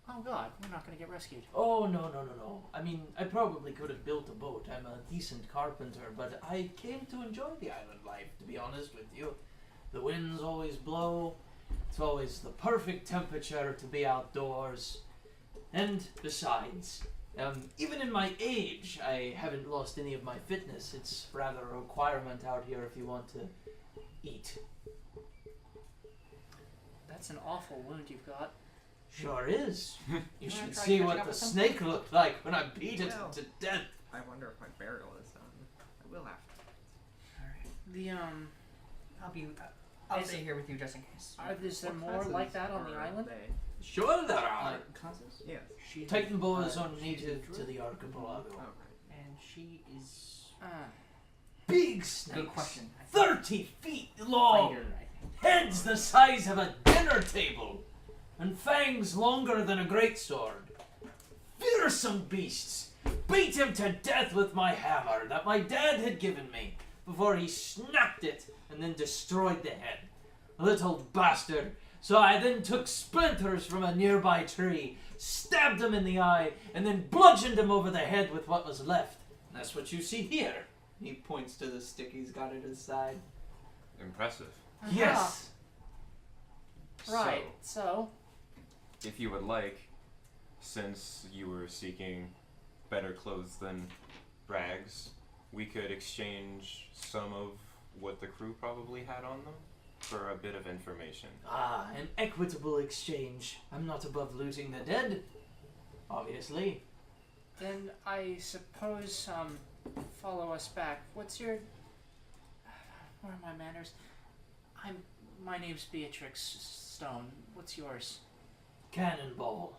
Oh god, we're not gonna get rescued. Oh, no. I mean, I probably could have built a boat. I'm a decent carpenter, but I came to enjoy the island life, to be honest with you. The winds always blow. It's always the perfect temperature to be outdoors. And besides, even in my age, I haven't lost any of my fitness. It's rather a requirement out here if you want to eat. That's an awful wound you've got. Sure is. You wanna should try see catching what up the with something? snake looked like when I beat it Well. to death. I wonder if my burial is done. I will have to. Alright. The I'll Is- stay here with you just in case. is there What more classes like that on the are island? they? Sure there are. Classes? Yes. She Titan boas are she's a native to druid, the archipelago. Oh, right. and she is Big snakes. good question. 30 feet long. Fighter, I think. Heads the size of a dinner table. And fangs longer than a greatsword. Fearsome beasts. Beat him to death with my hammer that my dad had given me before he snapped it and then destroyed the head. Little bastard. So I then took splinters from a nearby tree, stabbed him in the eye, and then bludgeoned him over the head with what was left. And that's what you see here. He points to the stick he's got at his side. Impressive. Yes. Right. So, If you would like, since you were seeking better clothes than rags, we could exchange some of what the crew probably had on them for a bit of information. Ah, an equitable exchange. I'm not above losing the dead, obviously. Then I suppose, follow us back. What's your... Where are my manners? My name's Beatrix Stone. What's yours? Cannonball.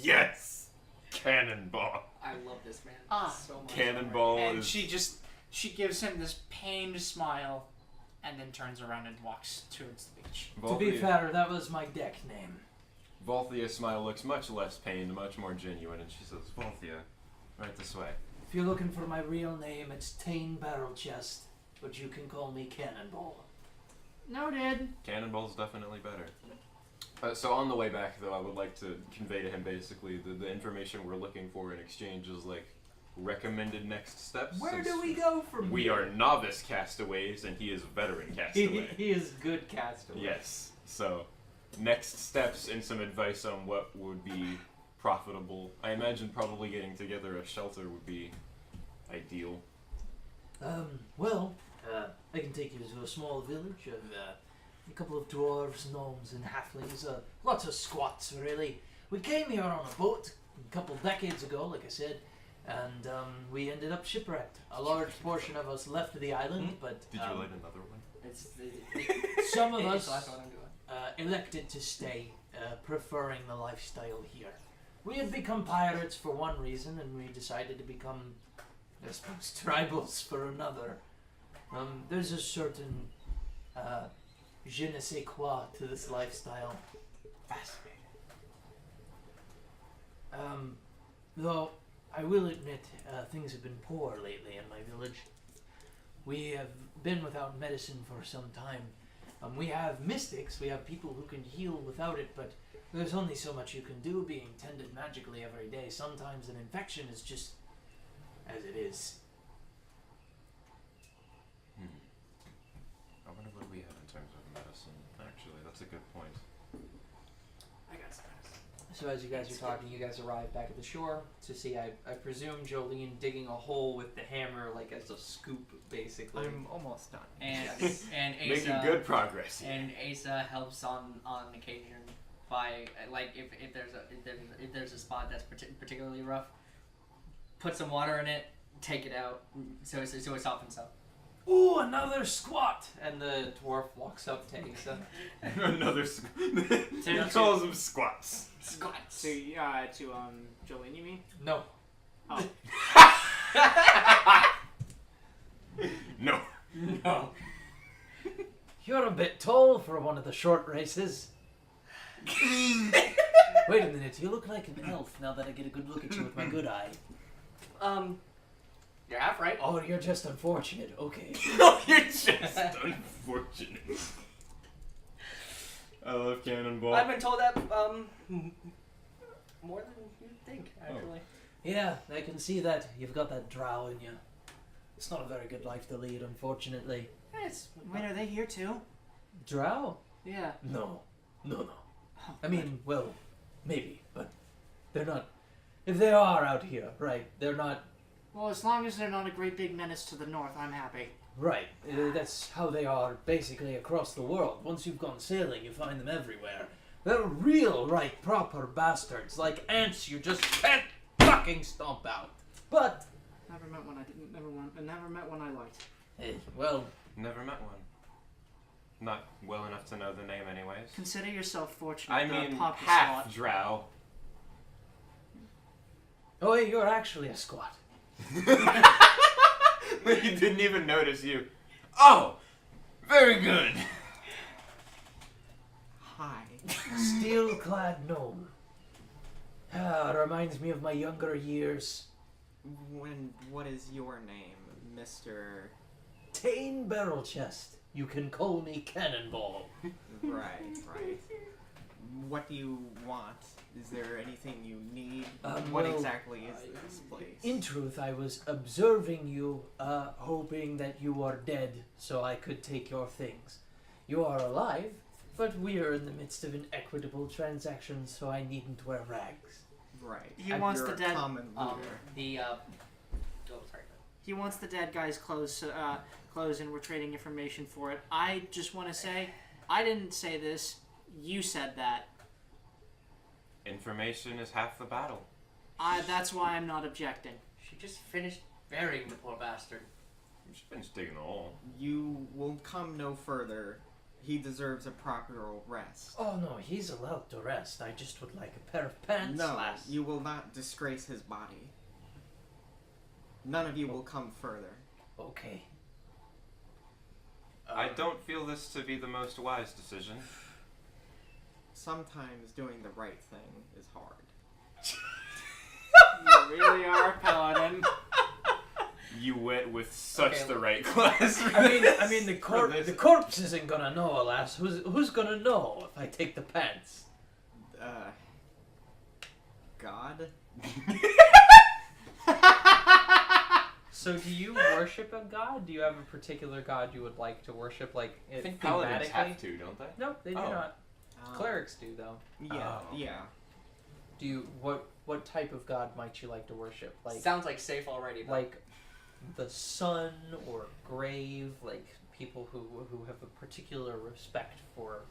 Yes! Cannonball. I love this man so much. Cannonball And is... she gives him this pained smile, and then turns around and walks towards the beach. To be fair, that was my deck name. Volthia's smile looks much less pained, much more genuine, and she says, Volthia, right this way. If you're looking for my real name, it's Tane Barrelchest, but you can call me Cannonball. Noted. Cannonball's definitely better. So on the way back, though, I would like to convey to him basically the information we're looking for in exchange is like recommended next steps. Where since do we go from We here? are novice castaways, and he is veteran castaway. He is good castaway. Yes. So, next steps and some advice on what would be profitable. I imagine probably getting together a shelter would be ideal. Well, I can take you to a small village of a couple of dwarves, gnomes, and halflings. Lots of squats, really. We came here on a boat a couple decades ago, like I said, and we ended up shipwrecked. A large portion of us left the island, but Did you light another one? some of It's us the last one I'm doing. elected to stay, preferring the lifestyle here. We had become pirates for one reason, and we decided to become, I suppose, tribals for another. There's a certain je ne sais quoi to this lifestyle. Fascinating. Though, I will admit, things have been poor lately in my village. We have been without medicine for some time. We have mystics, we have people who can heal without it, but there's only so much you can do being tended magically every day. Sometimes an infection is just as it is. I wonder what we have in terms of medicine. Actually, that's a good point. I got some. So as you guys are talking, you guys arrive back at the shore to see, I presume, Jolene digging a hole with the hammer, like as a scoop, basically. I'm almost done. And Yes. and Making Asa good progress. and Asa helps on occasion by like if there's a spot that's particularly rough, put some water in it, take it out, so it softens up. Ooh, another squat! And the dwarf walks up to Asa. Another he calls them squats. Squats. To Jolene, you mean? No. Oh. No. No. You're a bit tall for one of the short races. Wait a minute, you look like an elf now that I get a good look at you with my good eye. You're half right. Oh, you're just unfortunate. Okay. You're just unfortunate. I love Cannonball. I've been told that more than you'd think, actually. Yeah, I can see that. You've got that drow in you. It's not a very good life to lead, unfortunately. It's Wait, are they here too? Drow? Yeah. No. I mean, well, maybe, but they're not. If they are out here, right, they're not. Well, as long as they're not a great big menace to the north, I'm happy. Right, that's how they are basically across the world. Once you've gone sailing, you find them everywhere. They're real, right, proper bastards, like ants you just can't fucking stomp out. But, Never met one I didn't. Never met one I liked. well, Never met one. Not well enough to know the name, anyways. Consider yourself fortunate. I to mean, pop a half slot. drow. oh, hey, you're actually a squat. He didn't even notice you. Oh, very good. Hi. Steel-clad gnome. Ah, reminds me of my younger years. What is your name, Mr. Tane Barrelchest. You can call me Cannonball. Right. What do you want? Is there anything you need? What Well, exactly is this place? In truth, I was observing you, hoping that you are dead so I could take your things. You are alive, but we are in the midst of an equitable transaction, so I needn't wear rags. Right. He wants You're the a dead- common looter. sorry. He wants the dead guy's clothes, and we're trading information for it. I just want to say, I didn't say this. You said that. Information is half the battle. That's why I'm not objecting. She just finished burying the poor bastard. I'm just finished digging a hole. You will come no further. He deserves a proper rest. Oh no, he's allowed to rest. I just would like a pair of pants. No, lass. you will not disgrace his body. None of you will come further. Okay. I don't feel this to be the most wise decision. Sometimes doing the right thing is hard. You really are, Paladin. You went with such Okay, the look. right class. I mean, the For this. the corpse isn't gonna know, alas. Who's gonna know if I take the pants? God? So do you worship a god? Do you have a particular god you would like to worship? Like, I think paladins thematically? have to, don't they? No, they do Oh. not. Clerics do, though. Yeah, Oh. yeah. Do you what type of god might you like to worship? Like Sounds like safe already. But like the sun or grave, like people who have a particular respect for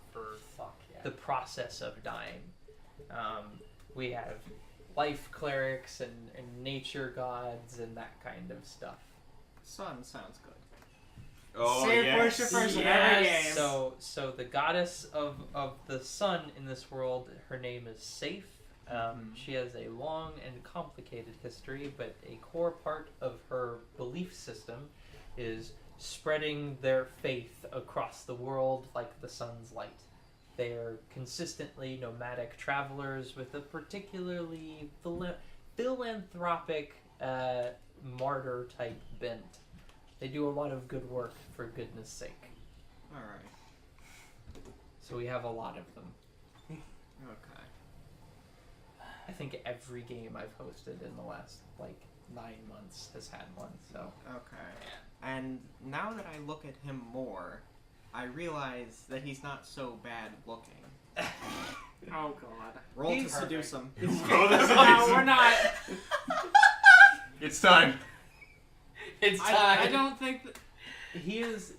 fuck yeah. the process of dying. We have life clerics and nature gods and that kind of stuff. Sun sounds good. Oh, Safe yes. worshipers of every game. So the goddess of the sun in this world, her name is Safe. She has a long and complicated history, but a core part of her belief system is spreading their faith across the world like the sun's light. They are consistently nomadic travelers with a particularly philanthropic martyr-type bent. They do a lot of good work for goodness sake. Alright. So we have a lot of them. Okay. I think every game I've hosted in the last, 9 months has had one, so... Okay. And now that I look at him more, I realize that he's not so bad looking. Oh god. Roll to He's seduce him. No, we're not. It's time. It's time. I don't think that... He is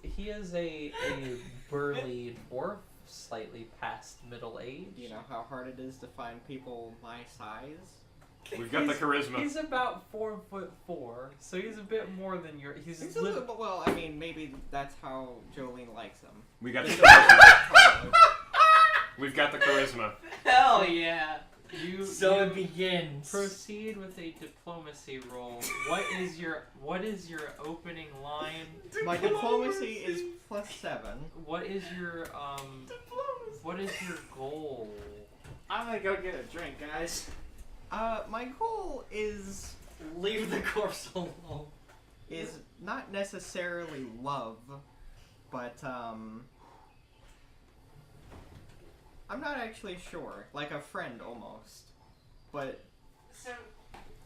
a burly dwarf, slightly past middle age. You know how hard it is to find people my size? We've got the charisma. He's about 4'4", so he's a bit more than your. He's He's a little, well, I mean, maybe that's how Jolene likes him. We got the He's a charisma. little We've got the charisma. Hell yeah. You So you it begins. proceed with a diplomacy roll. What is your opening line? My diplomacy is +7. What is your what is your goal? I'm gonna go get a drink, guys. My goal is Leave the corpse alone. not necessarily love, but I'm not actually sure. Like a friend almost, but So,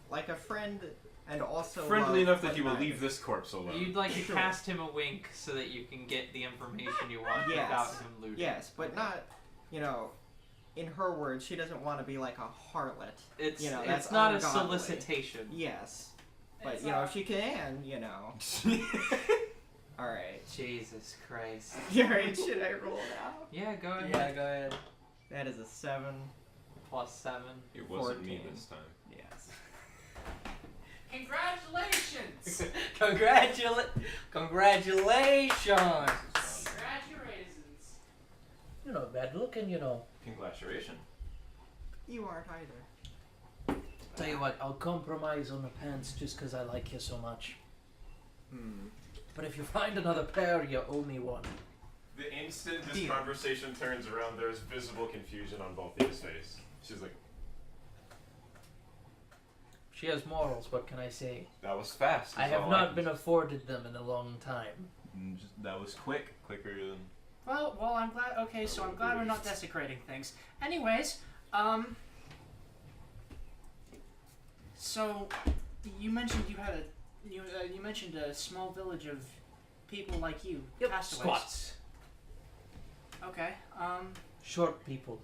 like a friend and also Friendly love, enough that but he will not- leave this corpse alone. You'd like to Sure. cast him a wink so that you can get the information you want Yes. without him looting. Yes, but not, in her words, she doesn't want to be like a harlot. It's that's it's not a ungodly. solicitation. Yes, but It's if she can, All right. Jesus Christ. Alright, should I roll it out? Yeah, go ahead. Yeah, go ahead. That is a 7. +7. It wasn't me 14. this time. Yes. congratulations! Congratulations! Congratulations! You're not bad looking, Congratulations. You aren't either. Tell you what, I'll compromise on the pants just 'cause I like you so much. But if you find another pair, you owe me one. The instant this Deal. conversation turns around, there's visible confusion on both of his face. She's like, She has morals, what can I say? that was fast. I is have all not can been say. afforded them in a long time. That was quicker than... Well, I'm glad. Okay, so I'm glad we're not desecrating things. Anyways, so you mentioned you had you mentioned a small village of people like you, castaways. Squats. Okay, Short people.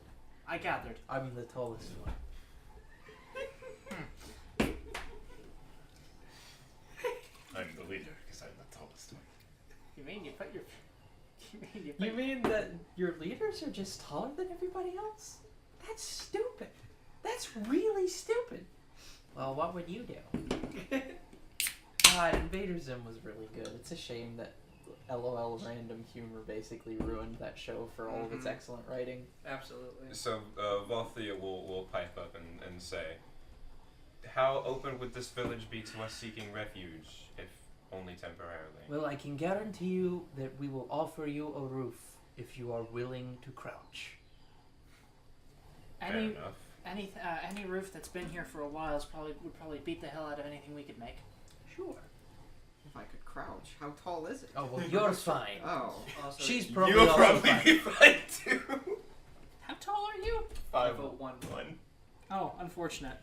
I gathered. I'm the tallest one. You mean you put your... You mean that your leaders are just taller than everybody else? That's stupid. That's really stupid. Well, what would you do? God, Invaderism was really good. It's a shame that LOL random humor basically ruined that show for all of its excellent writing. Absolutely. So Valthea will pipe up and say, how open would this village be to us seeking refuge, if only temporarily? Well, I can guarantee you that we will offer you a roof if you are willing to crouch. Fair enough. Any roof that's been here for a while would probably beat the hell out of anything we could make. Sure. If I could crouch, how tall is it? Oh, well, you're fine. Oh. Also, She's probably You'll also probably fine. be fine too. How tall are you? 5'1". Oh, unfortunate.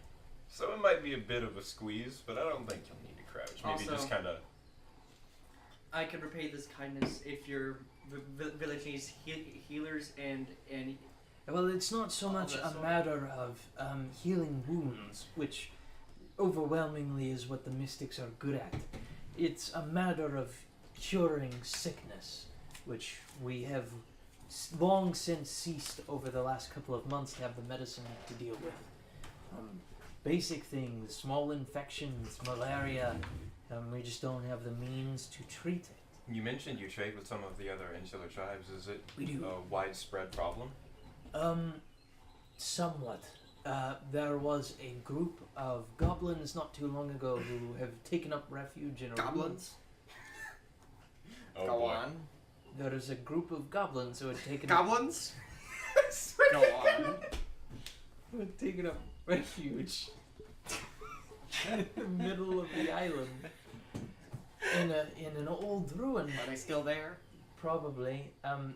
So it might be a bit of a squeeze, but I don't think you'll need to crouch. Maybe Also- just kind of. I could repay this kindness if your village needs healers and Well, it's not so All much that a sort. matter of healing wounds, which overwhelmingly is what the mystics are good at. It's a matter of curing sickness, which we have long since ceased over the last couple of months to have the medicine to deal with. Basic things, small infections, malaria, we just don't have the means to treat it. You mentioned you trade with some of the other insular tribes. Is it We do. a widespread problem? Somewhat. There was a group of goblins not too long ago who have taken up refuge in a Goblins? Oh Go boy. on. There is a group of goblins who had taken Goblins? Go on. who had taken up refuge in the middle of the island in an old ruin. Are they still there? Probably.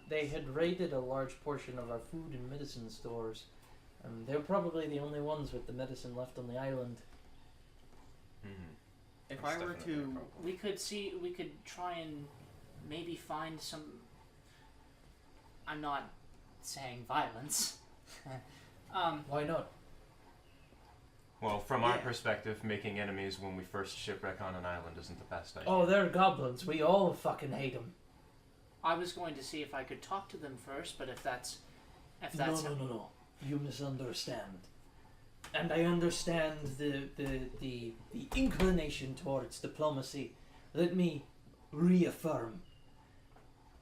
They had raided a large portion of our food and medicine stores. They were probably the only ones with the medicine left on the island. Mm-hmm. If That's I were definitely a to... problem. We could try and maybe find some... I'm not saying violence. Why not? Well, from our Yeah. perspective, making enemies when we first shipwreck on an island isn't the best idea. Oh, they're goblins. We all fucking hate them. I was going to see if I could talk to them first, but if that's No. You misunderstand. And I understand the inclination towards diplomacy. Let me reaffirm.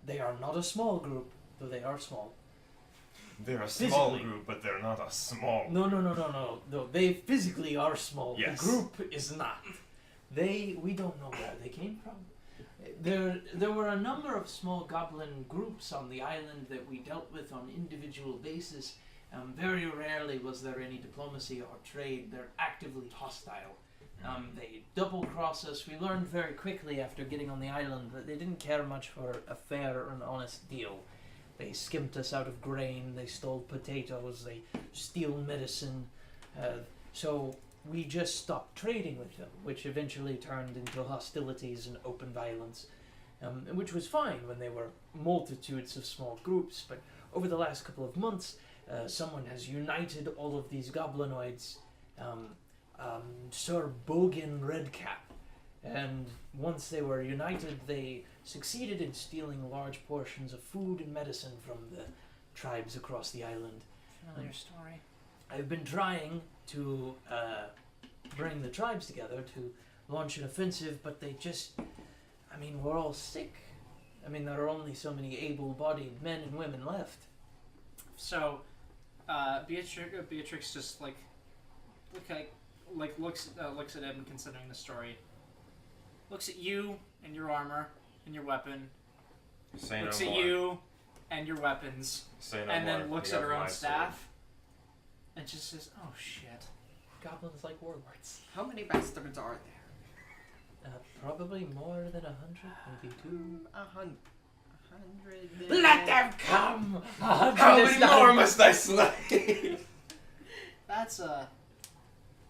They are not a small group, though they are small. They're a small Physically. group, but they're not a small. No. They physically are small. Yes. The group is not. We don't know where they came from. There were a number of small goblin groups on the island that we dealt with on individual basis. Very rarely was there any diplomacy or trade. They're actively hostile. They double-cross us. We learned very quickly after getting on the island that they didn't care much for a fair or an honest deal. They skimped us out of grain, they stole potatoes, they steal medicine. So we just stopped trading with them, which eventually turned into hostilities and open violence, which was fine when there were multitudes of small groups. But over the last couple of months, someone has united all of these goblinoids, Sir Bogan Redcap. And once they were united, they succeeded in stealing large portions of food and medicine from the tribes across the island. familiar story. I've been trying to bring the tribes together to launch an offensive, but they just... we're all sick. There are only so many able-bodied men and women left. So, Beatrix just looks at him, considering the story. Looks at you and your armor and your weapon. Say Looks no at more. you and your weapons, Say no and more. then looks You at her have own my staff, and just says, "Oh shit." Goblins like warlords. How many bastards are there? Probably more than 100, maybe 2. 100. Let them come! sword. How many more must I slay? That's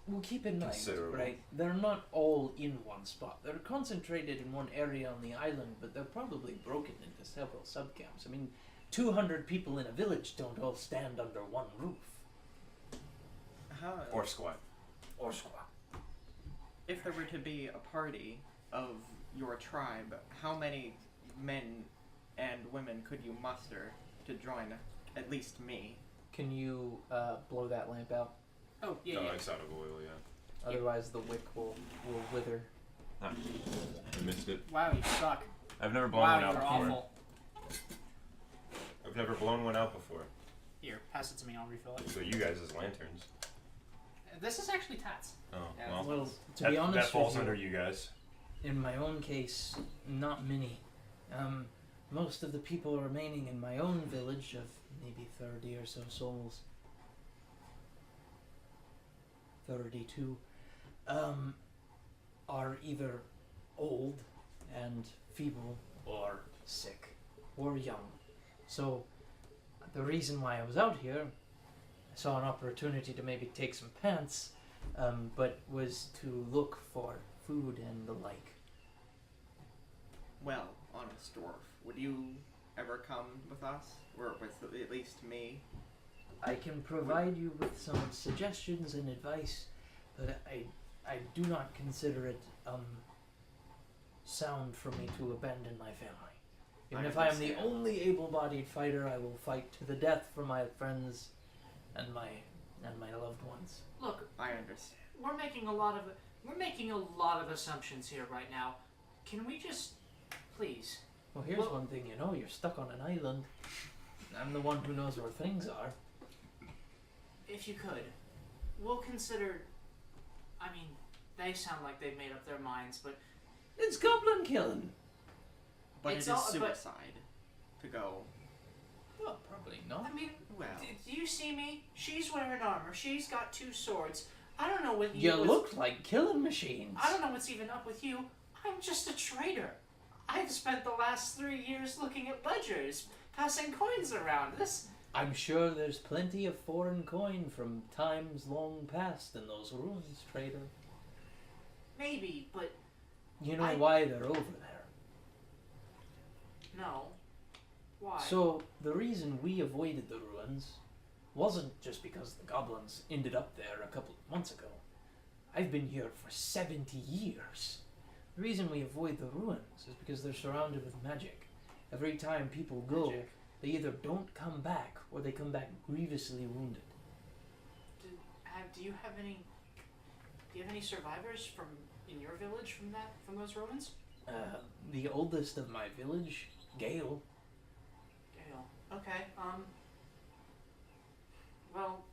Well, keep in mind, Considerable. right? They're not all in one spot. They're concentrated in one area on the island, but they're probably broken into several subcamps. 200 people in a village don't all stand under one roof. How, Or squat. Or squat. if there were to be a party of your tribe, how many men and women could you muster to join at least me? Can you blow that lamp out? Oh, yeah, No, yeah. it's out of oil, yeah. Otherwise, the wick will wither. I missed it. Wow, you suck. I've never blown Wow, one out you're before. awful. I've never blown one out before. Here, pass it to me, I'll refill it. So you guys as lanterns. This is actually Tats. Oh, Yeah, well. Well, to that, be honest that falls with you, under you guys. in my own case, not many. Most of the people remaining in my own village of maybe 30 or so souls, 32, are either old and feeble or sick or young. So the reason why I was out here, I saw an opportunity to maybe take some pants, but was to look for food and the like. Well, honest dwarf, would you ever come with us? Or with at least me? I can provide you with some suggestions and advice, but I do not consider it sound for me to abandon my family. Even if I am the understand. only able-bodied fighter, I will fight to the death for my friends and my loved ones. Look, I understand. we're making a lot of assumptions here right now. Can we just, please? Well, here's Well- one thing you know: you're stuck on an island. I'm the one who knows where things are. If you could, we'll consider. I mean, they sound like they've made up their minds, but It's goblin killing. But It's it is all- but- suicide to go. Well, probably not. I mean, Well, do you see me? She's wearing armor. She's got 2 swords. I don't know what You what's- look like killing machines. I don't know what's even up with you. I'm just a trader. I've spent the last 3 years looking at ledgers, passing coins around. I'm sure there's plenty of foreign coin from times long past in those ruins, trader. Maybe, but You know I- why they're over there. no. Why? So, the reason we avoided the ruins wasn't just because the goblins ended up there a couple of months ago. I've been here for 70 years. The reason we avoid the ruins is because they're surrounded with magic. Every time people go, Magic. they either don't come back or they come back grievously wounded. Do you have any? Do you have any survivors from in your village from those ruins? The oldest of my village, Gale. Gale. Okay. Well,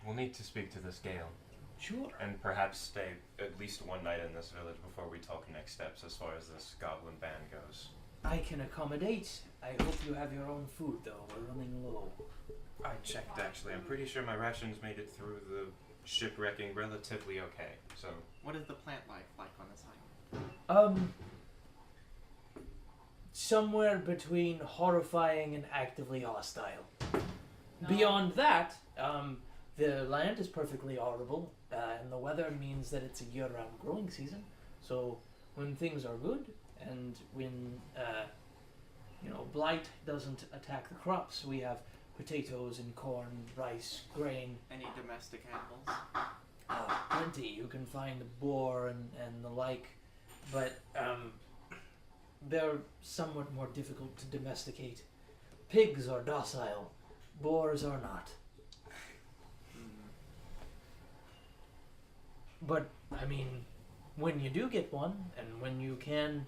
We'll need to speak to this Gale. Sure. And perhaps stay at least one night in this village before we talk next steps as far as this goblin band goes. I can accommodate. I hope you have your own food, though. We're running low. I checked actually. I'm pretty sure my rations made it through the shipwrecking relatively okay. So what is the plant life like on this island? Somewhere between horrifying and actively hostile. No. Beyond that, the land is perfectly horrible, and the weather means that it's a year-round growing season. So when things are good, and when blight doesn't attack the crops, we have potatoes and corn, rice, grain. Any domestic animals? Plenty. You can find boar and the like, but they're somewhat more difficult to domesticate. Pigs are docile, boars are not. But I mean, when you do get one, and when you can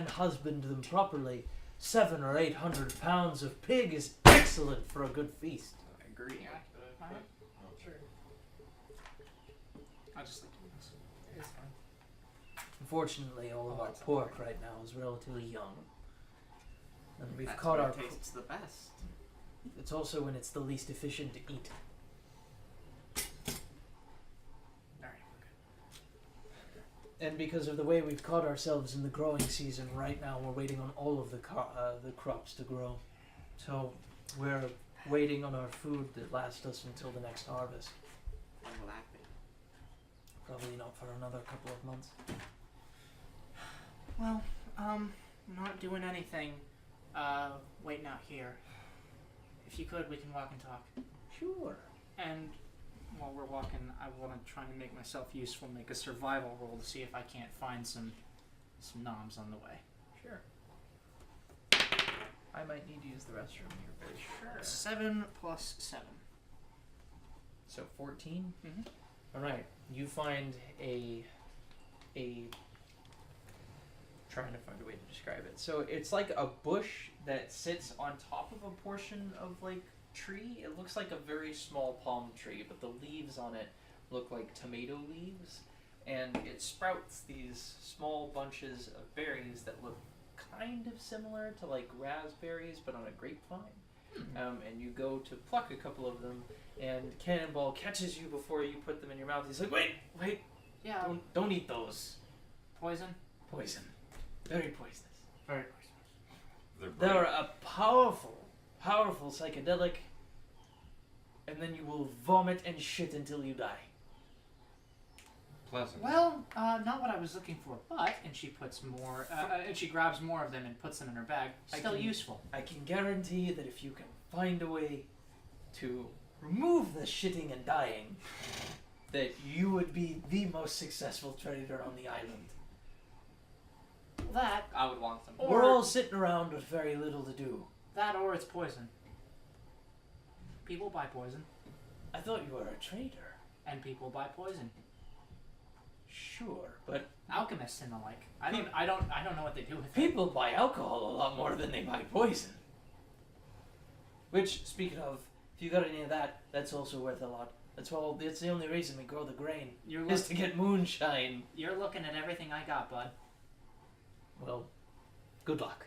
husband them properly, 700 or 800 pounds of pig is excellent for a good feast. I agree. Sure. I just like doing this. It's fine. Unfortunately, all of Oh, our that's pork right now is relatively young, and we've That's caught when our. it tastes the best. It's also when it's the least efficient to eat. Alright, And because of the way we've caught ourselves in the growing season, right now we're waiting on all of the crops to grow. So we're waiting on our food that lasts us until the next harvest. When will that be? Probably not for another couple of months. Well, not doing anything. Waiting out here. If you could, we can walk and talk. Sure. And while we're walking, I want to try and make myself useful, make a survival roll to see if I can't find some noms on the way. Sure. I might need to use the restroom here, but sure. 7 plus 7. So 14? Mhm. Alright, you find a trying to find a way to describe it. So it's like a bush that sits on top of a portion of like tree. It looks like a very small palm tree, but the leaves on it look like tomato leaves, and it sprouts these small bunches of berries that look kind of similar to like raspberries but on a grapevine. And you go to pluck a couple of them, and Cannonball catches you before you put them in your mouth. He's like, wait, Yeah. don't eat those. Poison? Poison. Very poisonous. Very poisonous. They're a powerful psychedelic, and then you will vomit and shit until you die. Pleasant. Well, not what I was looking for, but... And she puts more... and she grabs more of them and puts them in her bag. Still useful. I can guarantee that if you can find a way to remove the shitting and dying, that you would be the most successful trader on the island. That... I would want them. Or- We're all sitting around with very little to do. That or it's poison. People buy poison. I thought you were a trader. And people buy poison. Sure, but Alchemists and the like. I don't know what they do with it. people buy alcohol a lot more than they buy poison. Which, speaking of, if you got any of that, that's also worth a lot. That's the only reason we grow the grain, is to get moonshine. You're looking at everything I got, bud. Well, good luck.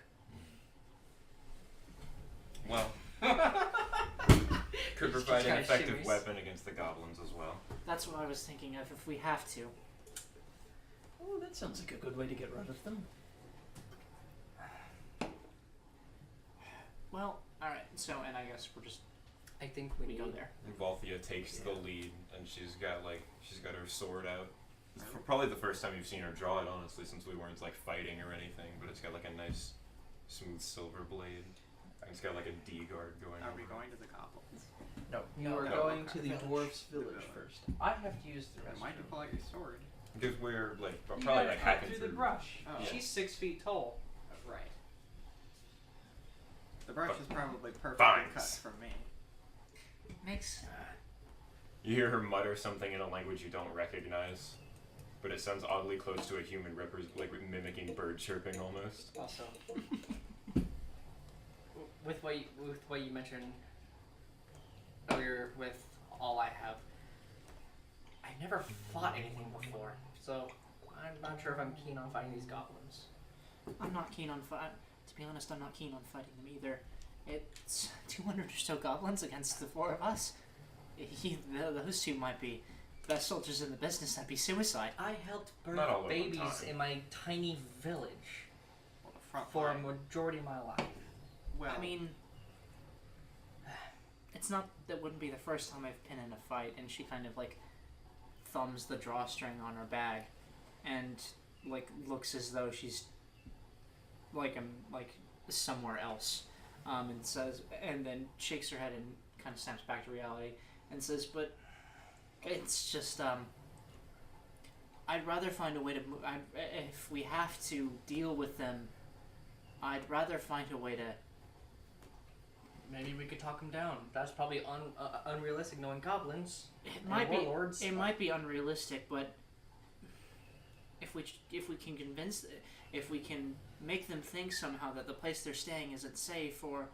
Well, could Just provide an kinda effective shimmies. weapon against the goblins as well. That's what I was thinking of if we have to. Oh, that sounds like a good way to get rid of them. Well, alright, so, and I guess we're just... I think We go there. Valthea takes the lead, and she's got her sword out. It's probably the first time you've seen her draw it, honestly, since we weren't like fighting or anything. But it's got like a nice, smooth silver blade. And it's got like a D guard going. Are we over it. going to the goblins? No, you No, are no, going okay. to the dwarf's village first. I have to use the Then restroom. why'd you pull out your sword? Because we're like You probably gotta like cut hacking through the brush. Oh. She's 6 feet tall. Right. The brush is probably perfectly Vines. cut from me. Makes... You hear her mutter something in a language you don't recognize, but it sounds oddly close to a human like mimicking bird chirping almost. Also, with what you mentioned earlier, with all I have, I never fought anything before, so I'm not sure if I'm keen on fighting these goblins. I'm not keen on fighting... To be honest, I'm not keen on fighting them either. It's 200 or so goblins against the 4 of us. Those two might be best soldiers in the business. That'd be suicide. I helped birth Not all at one babies time. in my tiny village Well, the front for a line. majority of my life. Well, I mean, it's not that wouldn't be the first time I've been in a fight. And she kind of like thumbs the drawstring on her bag, and like looks as though she's like somewhere else, and says, and then shakes her head and kind of snaps back to reality and says, "But it's just I'd rather find a way to move. If we have to deal with them, I'd rather find a way to." Maybe we could talk them down. That's probably unrealistic, knowing goblins. It might be. warlords. It might be unrealistic, but if we can convince, if we can make them think somehow that the place they're staying isn't safe, or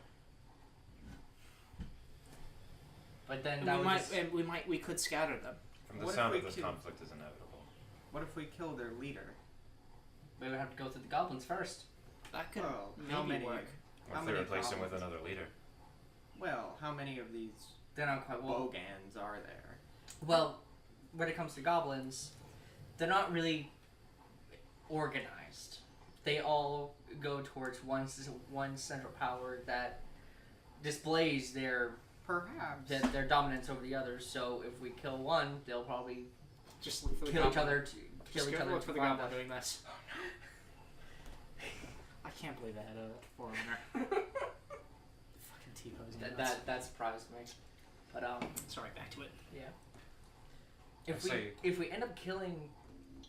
But then that we could scatter them. From the What if sound we of this could- conflict is inevitable. what if we kill their leader? we would have to go through the goblins first. That could Well, maybe how many? work. What How if they many replace him with goblins? another leader? Well, how many of these They're not quite well. bogans are there? Well, when it comes to goblins, they're not really organized. They all go towards one central power that displays their Perhaps. their dominance over the others. So if we kill one, they'll probably Just look for the kill each goblin. other to Just kill each go other look to for the find goblin us. doing this. I can't believe I had a forerunner. Fucking T-pose. That surprised me. But Sorry, back to it. yeah. If I we say- if we end up killing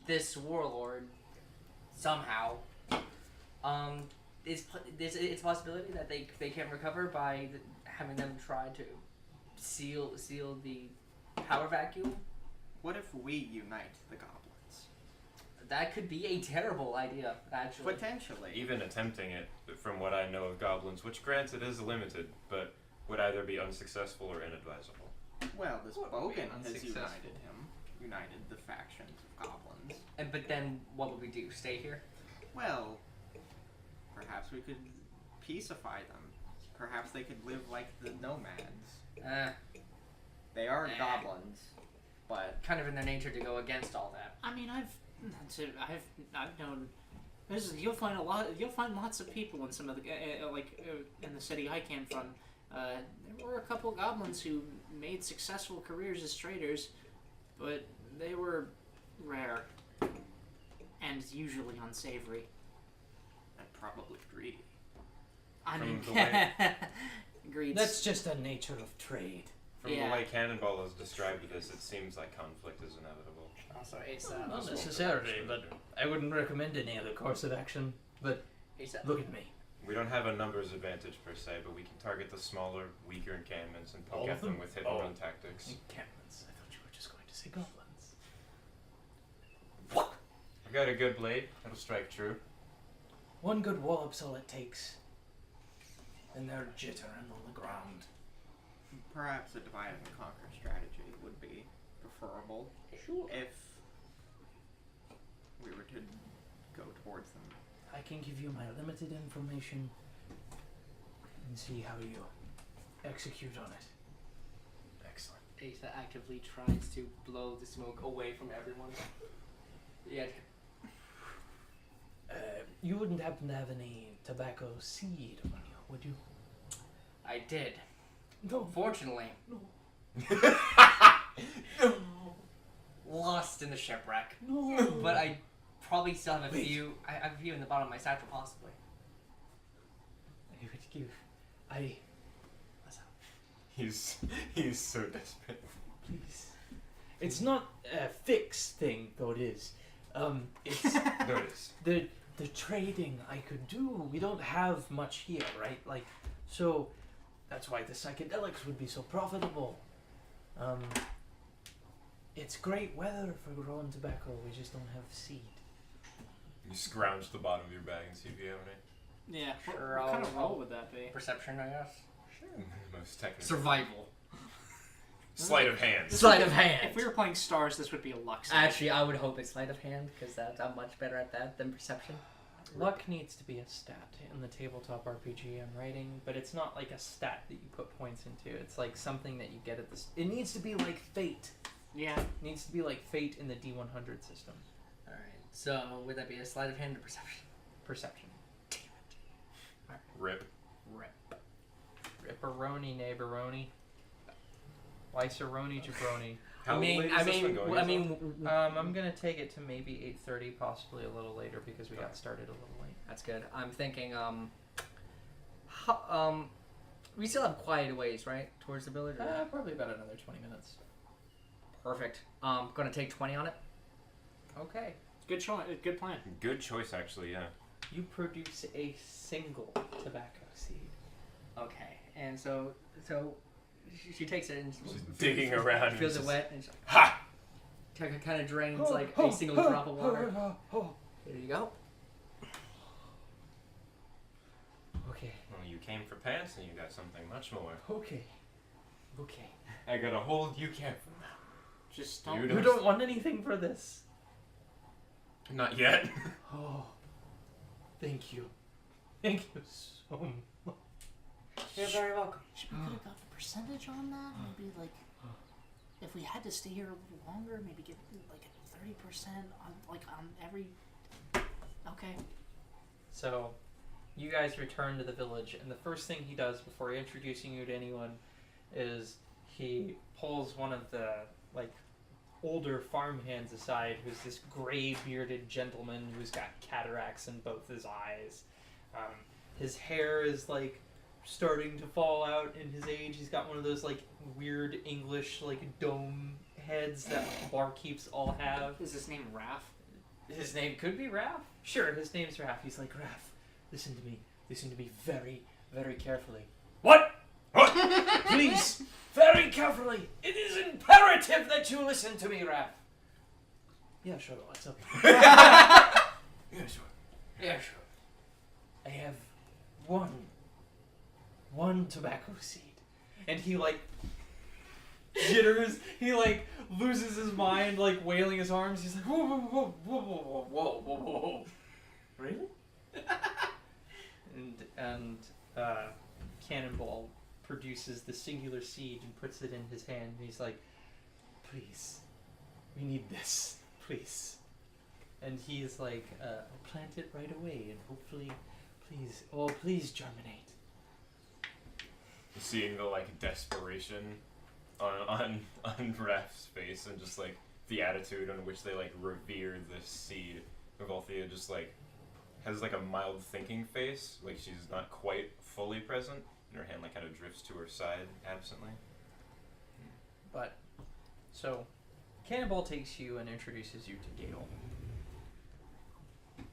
this warlord somehow, it's a possibility that they can recover by having them try to seal the power vacuum. What if we unite the goblins? That could be a terrible idea, actually. Potentially. Even attempting it, from what I know of goblins, which granted is limited, but would either be unsuccessful or inadvisable. Well, this What would be Bogan has unsuccessful? united the factions of goblins. But then what would we do? Stay here? Well, perhaps we could peacify them. Perhaps they could live like the nomads. They are goblins, but Kind of in their nature to go against all that. I mean, I've known. You'll find lots of people in some of the in the city I came from. There were a couple goblins who made successful careers as traders, but they were rare and usually unsavory. and probably greedy. I From mean, the way- greed. That's just a nature of trade. From Yeah. the way Cannonball has described this, it seems like conflict is inevitable. Also, Asa. Not This won't necessarily, prevent but solution. I wouldn't recommend any other course of action. But Asa. look at me. We don't have a numbers advantage per se, but we can target the smaller, weaker encampments and All poke of at them them? with hit Oh. and run tactics. Encampments. I thought you were just going to say goblins. I've got a good blade. It'll strike true. One good wallop's all it takes. And they're jittering on the ground. Perhaps a divide and conquer strategy would be preferable Sure. if we were to go towards them. I can give you my limited information and see how you execute on it. Excellent. Asa actively tries to blow the smoke away from everyone. Yeah. You wouldn't happen to have any tobacco seed on you, would you? I did. No. Fortunately. Lost in the shipwreck. No. But I probably still have a Wait. few. I have a few in the bottom of my satchel, possibly. I would give. I. He's so desperate. Please. It's not a fixed thing, though it is. It's There it is. the trading I could do. We don't have much here, right? Like, so that's why the psychedelics would be so profitable. It's great weather for growing tobacco. We just don't have seed. You scrounge the bottom of your bag and see if you have any. Yeah. Sure, What kind of I'll- roll would that be? Perception, I guess. Most technical. Survival. Sleight of hand. Sleight of hand. If we were playing stars, this would be a luck save. Actually, I would hope it's sleight of hand because I'm much better at that than perception. Luck needs to be a stat in the tabletop RPG I'm writing, but it's not like a stat that you put points into. It's like something that you get at this. It needs to be like fate. Yeah. It needs to be like fate in the D100 system. All right. So would that be a sleight of hand or perception? Perception. Rip. Rip. Ripperoni, neighboroni. Liceroni, jabroni. How late is this one going? I'm gonna take it to maybe 8:30, possibly a little later because we got started a little late. That's good. I'm thinking. We still have quite a ways, right, towards the village. Or? Probably about another 20 minutes. Perfect. Gonna take 20 on it. Okay. Good choice. Good plan. Good choice, actually. Yeah. You produce a single tobacco seed. Okay. And so she takes it and She's digging around and feels it just- wet, and Ha! kind of drains like a single drop of water. There you go. Okay. Well, you came for pants and you got something much more. Okay. Okay. I got a hold you can't for. Just You don't. You don't want anything for this. Not yet. Oh. Thank you. Thank you so much. You're very welcome. Should we could have got a percentage on that? Maybe like, if we had to stay here a little longer, maybe get like 30% on every. Okay. So, you guys return to the village, and the first thing he does before introducing you to anyone is he pulls one of the older farmhands aside, who's this gray bearded gentleman who's got cataracts in both his eyes. His hair is starting to fall out in his age. He's got one of those weird English dome heads that barkeeps all have. Is his name Raph? His name could be Raph. Sure, his name's Raph. He's like, Raph, listen to me. Listen to me very, very carefully. What? What? Please, very carefully. It is imperative that you listen to me, Raph. Yeah, sure. What's up? Yeah, sure. Yeah, sure. I have one tobacco seed. And he, like, jitters. He, like, loses his mind, like, wailing his arms. He's like, whoa, whoa, whoa, whoa, whoa, whoa, whoa, whoa, whoa. Really? and Cannonball produces the singular seed and puts it in his hand. And he's like, please, we need this, please. And he's like, I'll plant it right away and hopefully, please germinate. Seeing the like desperation on Raph's face and just like the attitude on which they like revere this seed, Valthea just like has like a mild thinking face, like she's not quite fully present, and her hand like kind of drifts to her side absently. But so Cannonball takes you and introduces you to Gale.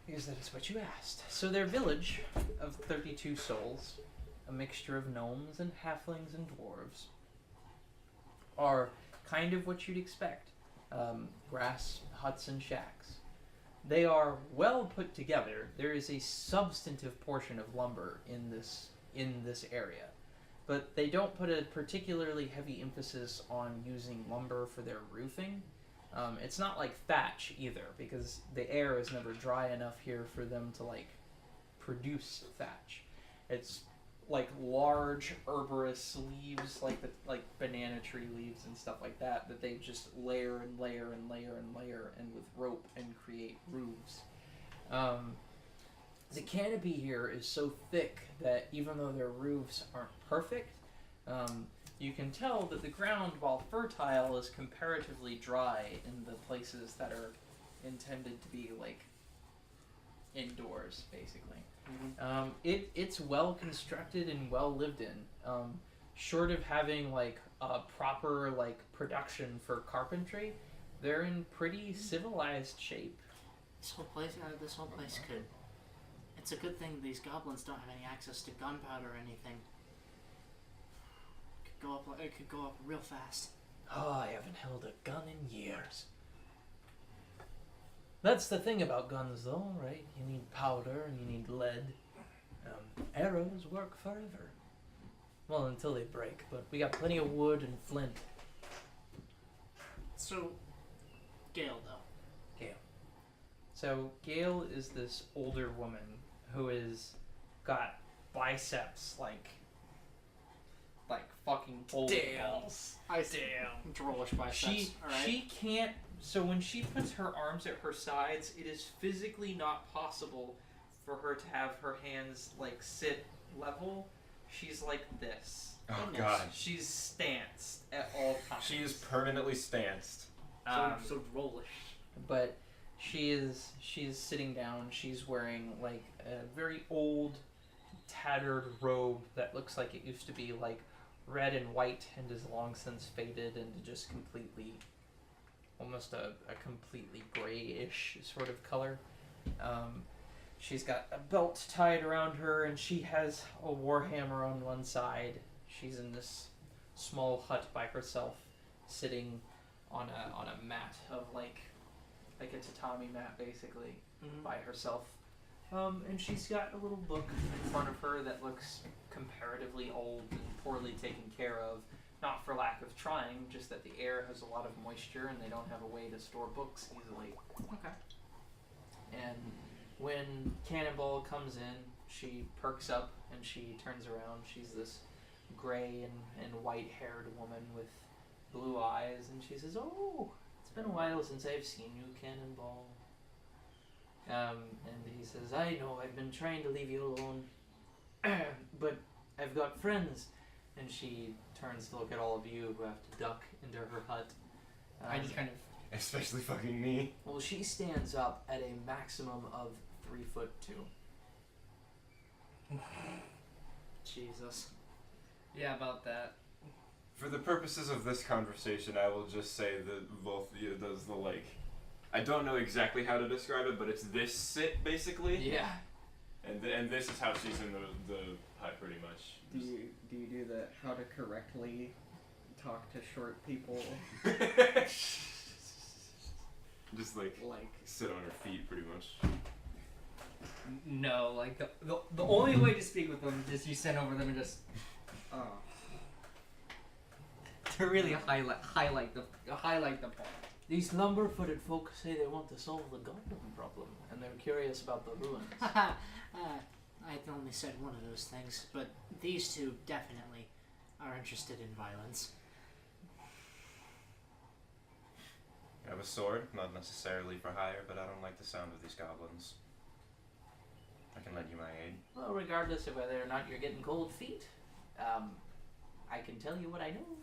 Because that is what you asked. So their village of 32 souls, a mixture of gnomes and halflings and dwarves, are kind of what you'd expect. Grass huts and shacks. They are well put together. There is a substantive portion of lumber in this area, but they don't put a particularly heavy emphasis on using lumber for their roofing. It's not like thatch either, because the air is never dry enough here for them to like produce thatch. It's like large herbaceous leaves, like banana tree leaves and stuff like that they just layer and layer and layer and layer and with rope and create roofs. The canopy here is so thick that even though their roofs aren't perfect, you can tell that the ground, while fertile, is comparatively dry in the places that are intended to be like indoors, basically. Mm-hmm. It's well constructed and well lived in. Short of having like a proper like production for carpentry, they're in pretty civilized shape. This whole place could. It's a good thing these goblins don't have any access to gunpowder or anything. It could go up real fast. Oh, I haven't held a gun in years. That's the thing about guns, though, right? You need powder and you need lead. Arrows work forever. Well, until they break, but we got plenty of wood and flint. So, Gale, though. Gale. So, Gale is this older woman who has got biceps like fucking bowling balls. Damn. Drollish biceps. She can't. So when she puts her arms at her sides, it is physically not possible for her to have her hands like sit level. She's like this. Oh god. She's stanced at all times. She is permanently stanced. So drollish. But she's sitting down. She's wearing like a very old, tattered robe that looks like it used to be like red and white and is long since faded and just completely, almost a completely grayish sort of color. She's got a belt tied around her and she has a warhammer on one side. She's in this small hut by herself, sitting on a mat of like a tatami mat basically, by herself. And she's got a little book in front of her that looks comparatively old and poorly taken care of. Not for lack of trying, just that the air has a lot of moisture and they don't have a way to store books easily. Okay. And when Cannonball comes in, she perks up and she turns around. She's this gray and white-haired woman with blue eyes, and she says, "Oh, it's been a while since I've seen you, Cannonball." And he says, "I know, I've been trying to leave you alone, but I've got friends." And she turns to look at all of you who have to duck into her hut. I just kind of... Especially fucking me. Well, she stands up at a maximum of 3'2". Jesus. Yeah, about that. For the purposes of this conversation, I will just say that Volthia does the, like, I don't know exactly how to describe it, but it's this sit, basically. Yeah. And this is how she's in the hut, pretty much. Do you do the how to correctly talk to short people? Just, like, sit on her feet, pretty much. No, like the only way to speak with them is just you send over them and just to really highlight the point. These lumber-footed folk say they want to solve the goblin problem, and they're curious about the ruins. I've only said one of those things, but these two definitely are interested in violence. I have a sword, not necessarily for hire, but I don't like the sound of these goblins. I can lend you my aid. Well, regardless of whether or not you're getting cold feet, I can tell you what I know.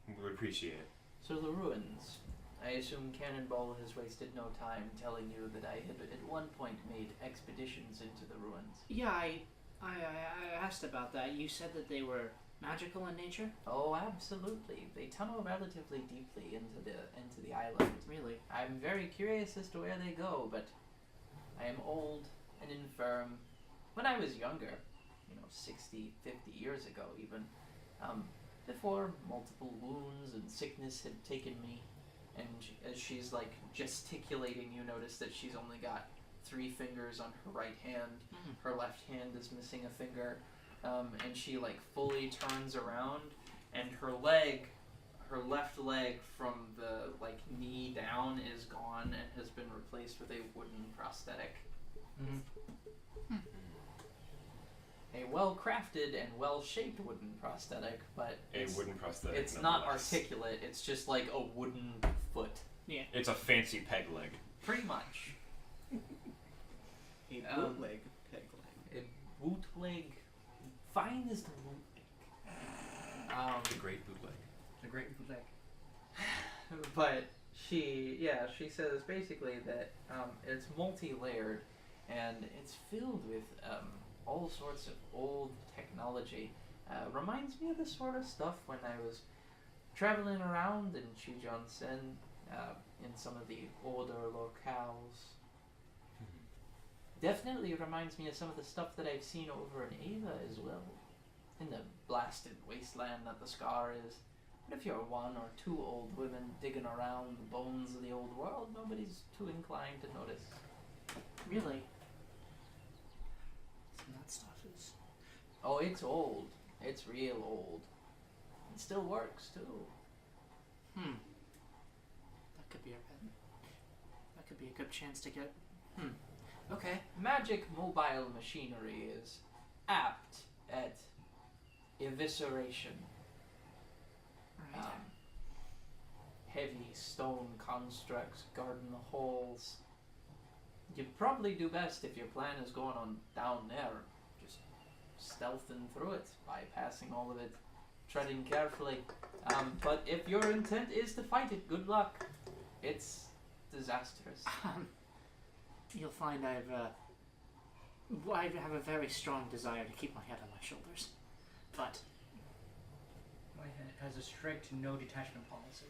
We would appreciate it. So the ruins. I assume Cannonball has wasted no time telling you that I had at one point made expeditions into the ruins. Yeah, I asked about that. You said that they were magical in nature? Oh, absolutely. They tunnel relatively deeply into the island. Really? I'm very curious as to where they go, but I am old and infirm. When I was younger, 60, 50 years ago even, before multiple wounds and sickness had taken me, and as she's like gesticulating, you notice that she's only got 3 fingers on her right hand. Her left hand is missing a finger, and she like fully turns around, and her left leg from the like knee down is gone and has been replaced with a wooden prosthetic. A well-crafted and well-shaped wooden prosthetic, but Wooden prosthetic. it's not articulate. It's just like a wooden foot. Yeah. It's a fancy peg leg. Pretty much. A bootleg peg leg. A bootleg. Finest bootleg. The great bootleg. The great bootleg. But she says basically that it's multi-layered and it's filled with all sorts of old technology. Reminds me of the sort of stuff when I was traveling around in Chijonsen, in some of the older locales. Definitely reminds me of some of the stuff that I've seen over in Ava as well, in the blasted wasteland that the Scar is. But if you're 1 or 2 old women digging around the bones of the old world, nobody's too inclined to notice. Really? And that stuff is... Oh, it's old. It's real old. It still works, too. That could be that could be a good chance to get... Okay. Magic mobile machinery is apt at evisceration. Right. Heavy stone constructs guarding the halls. You'd probably do best if your plan is going on down there, just stealthing through it, bypassing all of it, treading carefully. But if your intent is to fight it, good luck. It's disastrous. You'll find I have a very strong desire to keep my head on my shoulders. But My head has a strict no detachment policy.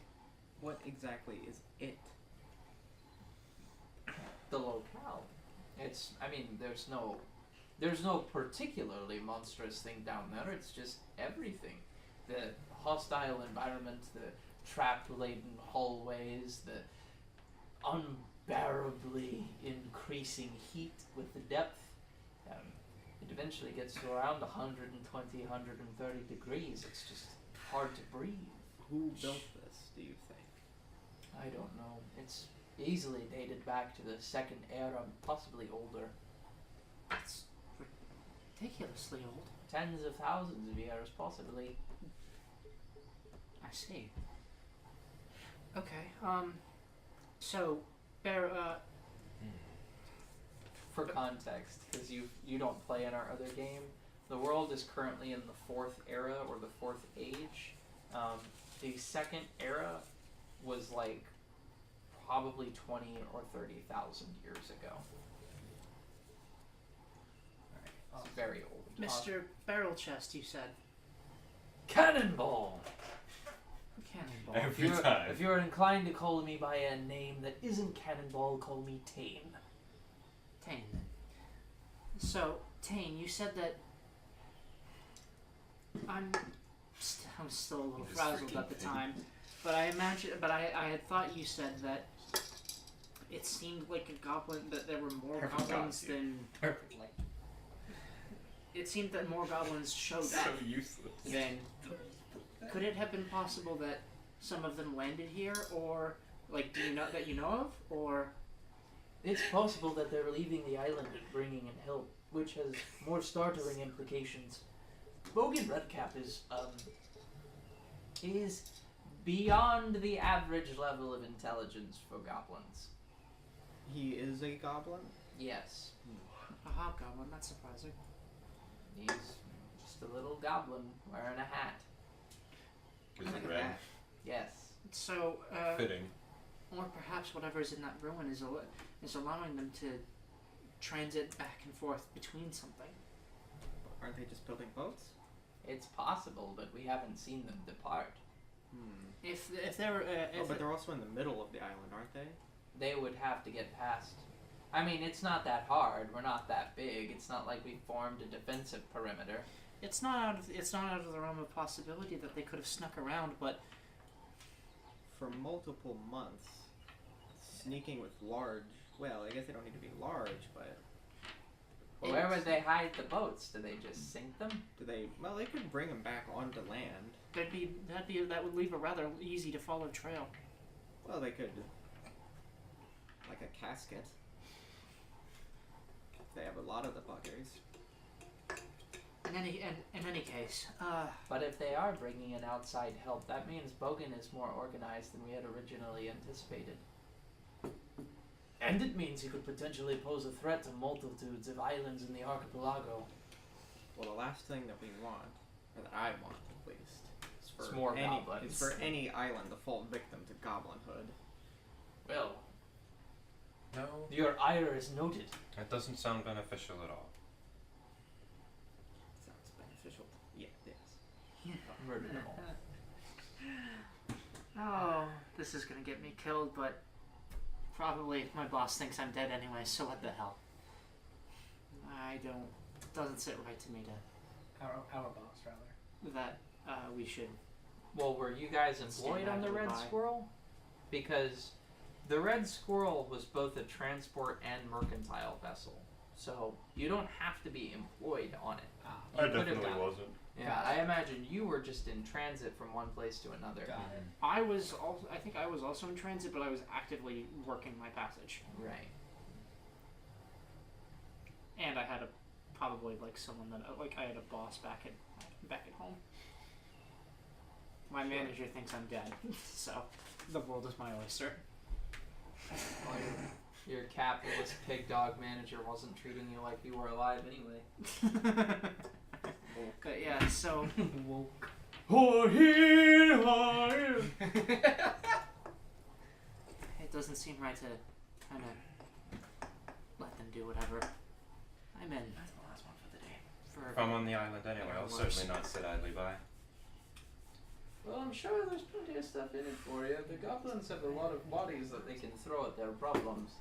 What exactly is it? The locale. There's no particularly monstrous thing down there. It's just everything. The hostile environment, the trap-laden hallways, the unbearably increasing heat with the depth. It eventually gets to around 120, 130 degrees. It's just hard to breathe. Who built this, do you think? I don't know. It's easily dated back to the Second Era, possibly older. it's ridiculously old. Tens of thousands of years, possibly. I see. Okay. So, For context, because you don't play in our other game, the world is currently in the 4th era or the 4th age. The Second Era was like probably 20 or 30,000 years ago. It's very old. Mr. Barrel Chest, you said. Cannonball. Cannonball. Every time. If you're inclined to call me by a name that isn't Cannonball, call me Tane. Tane. So, Tane, you said that I'm still a little This frazzled freaking at the thing. time, but I had thought you said that it seemed like a goblin, that there were more Perfect goblins job, dude. than. Perfect. Like, It seemed that more goblins showed So up useless. than. Could it have been possible that some of them landed here, or like, do you know that you know of, or? It's possible that they're leaving the island and bringing in help, which has more startling implications. Bogan Redcap is beyond the average level of intelligence for goblins. He is a goblin? Yes, A hobgoblin, that's surprising. he's just a little goblin wearing a hat. Is look it at red? that. Yes. So, Fitting. or perhaps whatever's in that ruin is allowing them to transit back and forth between something. Aren't they just building boats? It's possible, but we haven't seen them depart. If they're Oh, but they're also in the middle of the island, aren't they? They would have to get past. I mean, it's not that hard. We're not that big. It's not like we formed a defensive perimeter. it's not out of the realm of possibility that they could have snuck around, but For multiple months, sneaking with large. Well, I guess they don't need to be large, but Where would they hide the boats? Do they just sink them? do they? Well, they could bring them back onto land. that would leave a rather easy to follow trail. Well, they could, like a casket. They have a lot of the buggers. In any case, But if they are bringing in outside help, that means Bogan is more organized than we had originally anticipated. And it means he could potentially pose a threat to multitudes of islands in the archipelago. Well, the last thing that we want, or that I want at least, is for It's more any goblins. is for any island to fall victim to goblinhood. Well, No. your ire is noted. That doesn't sound beneficial at all. Sounds beneficial. Yeah, yes. Murder them all. oh, this is gonna get me killed, but probably my boss thinks I'm dead anyway. So what the hell? Doesn't sit right to me to Our boss, rather. that we should. Well, were you guys employed on the Red Standby. Squirrel? Because the Red Squirrel was both a transport and mercantile vessel. So you don't have to be employed on it. You I could have definitely done- wasn't. Yeah, I imagine you were just in transit from one place to another. I think I was also in transit, but I was actively working my passage, Right. and I had probably someone that I had a boss back at home. My manager thinks I'm dead, so the world is my oyster. Well, your capitalist pig dog manager wasn't treating you like you were alive anyway. But yeah, so it doesn't seem right to kind of let them do whatever. I'm in. That's the last one for the day. If I'm on the island anyway, I'll certainly not sit idly by. Well, I'm sure there's plenty of stuff in it for you. The goblins have a lot of bodies that they can throw at their problems.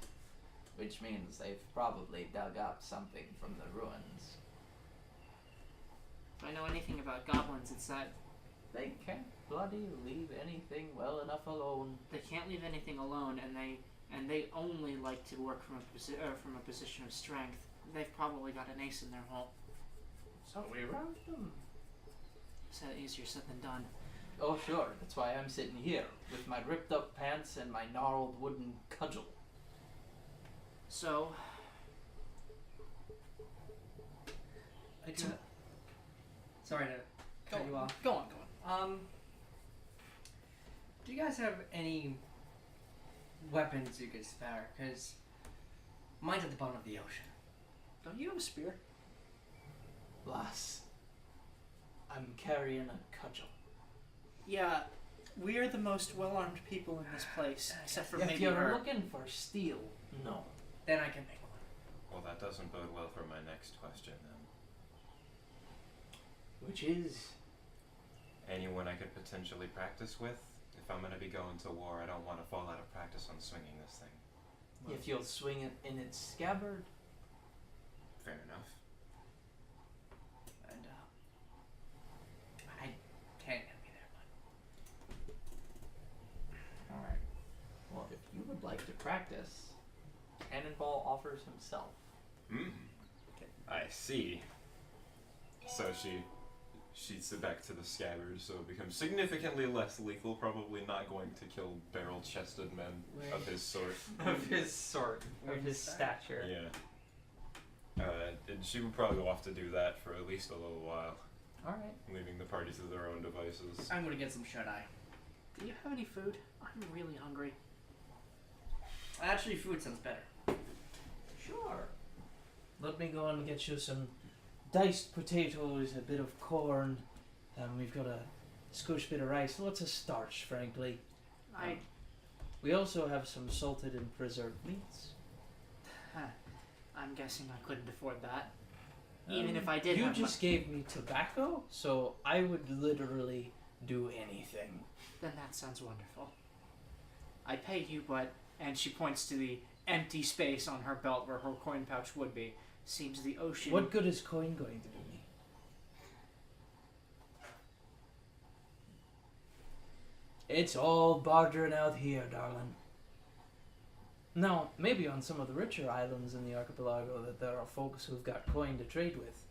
Which means they've probably dug up something from the ruins. If I know anything about goblins, it's that They can't bloody leave anything well enough alone. they can't leave anything alone, and they only like to work from a position of strength. They've probably got an ace in their hole. So we robbed them. So easier said than done. Oh sure, that's why I'm sitting here, with my ripped up pants and my gnarled wooden cudgel. So Sorry to cut you off. go on. Do you guys have any weapons you could spare? Because mine's at the bottom of the ocean. Don't you have a spear? Lass, I'm carrying a cudgel. Yeah, we're the most well-armed people in this place, except for If maybe you're her. looking for steel, no. Then I can make one. Well, that doesn't bode well for my next question then. Which is... anyone I could potentially practice with. If I'm gonna be going to war, I don't want to fall out of practice on swinging this thing. If you'll swing it in its scabbard. Fair enough. And I can't get me there, Alright. Well, if you would like to practice, Cannonball offers himself. I see. So she'd sit back to the scabbard, so it becomes significantly less lethal, probably not going to kill barrel-chested men of his sort. Of his sort, of his stature. Yeah. And she would probably go off to do that for at least a little while, Alright. leaving the party to their own devices. I'm gonna get some shut-eye. Do you have any food? I'm really hungry. Actually, food sounds better. Sure. Let me go and get you some diced potatoes, a bit of corn, we've got a scotch bit of rice, lots of starch, frankly. We also have some salted and preserved meats. I'm guessing I couldn't afford that. Even if I did You have just gave me tobacco, so I would literally do anything. Then that sounds wonderful. I'd pay you, but... And she points to the empty space on her belt where her coin pouch would be. Seems the ocean... What good is coin going to do me? It's all bartering out here, darling. Now, maybe on some of the richer islands in the archipelago that there are folks who've got coin to trade with,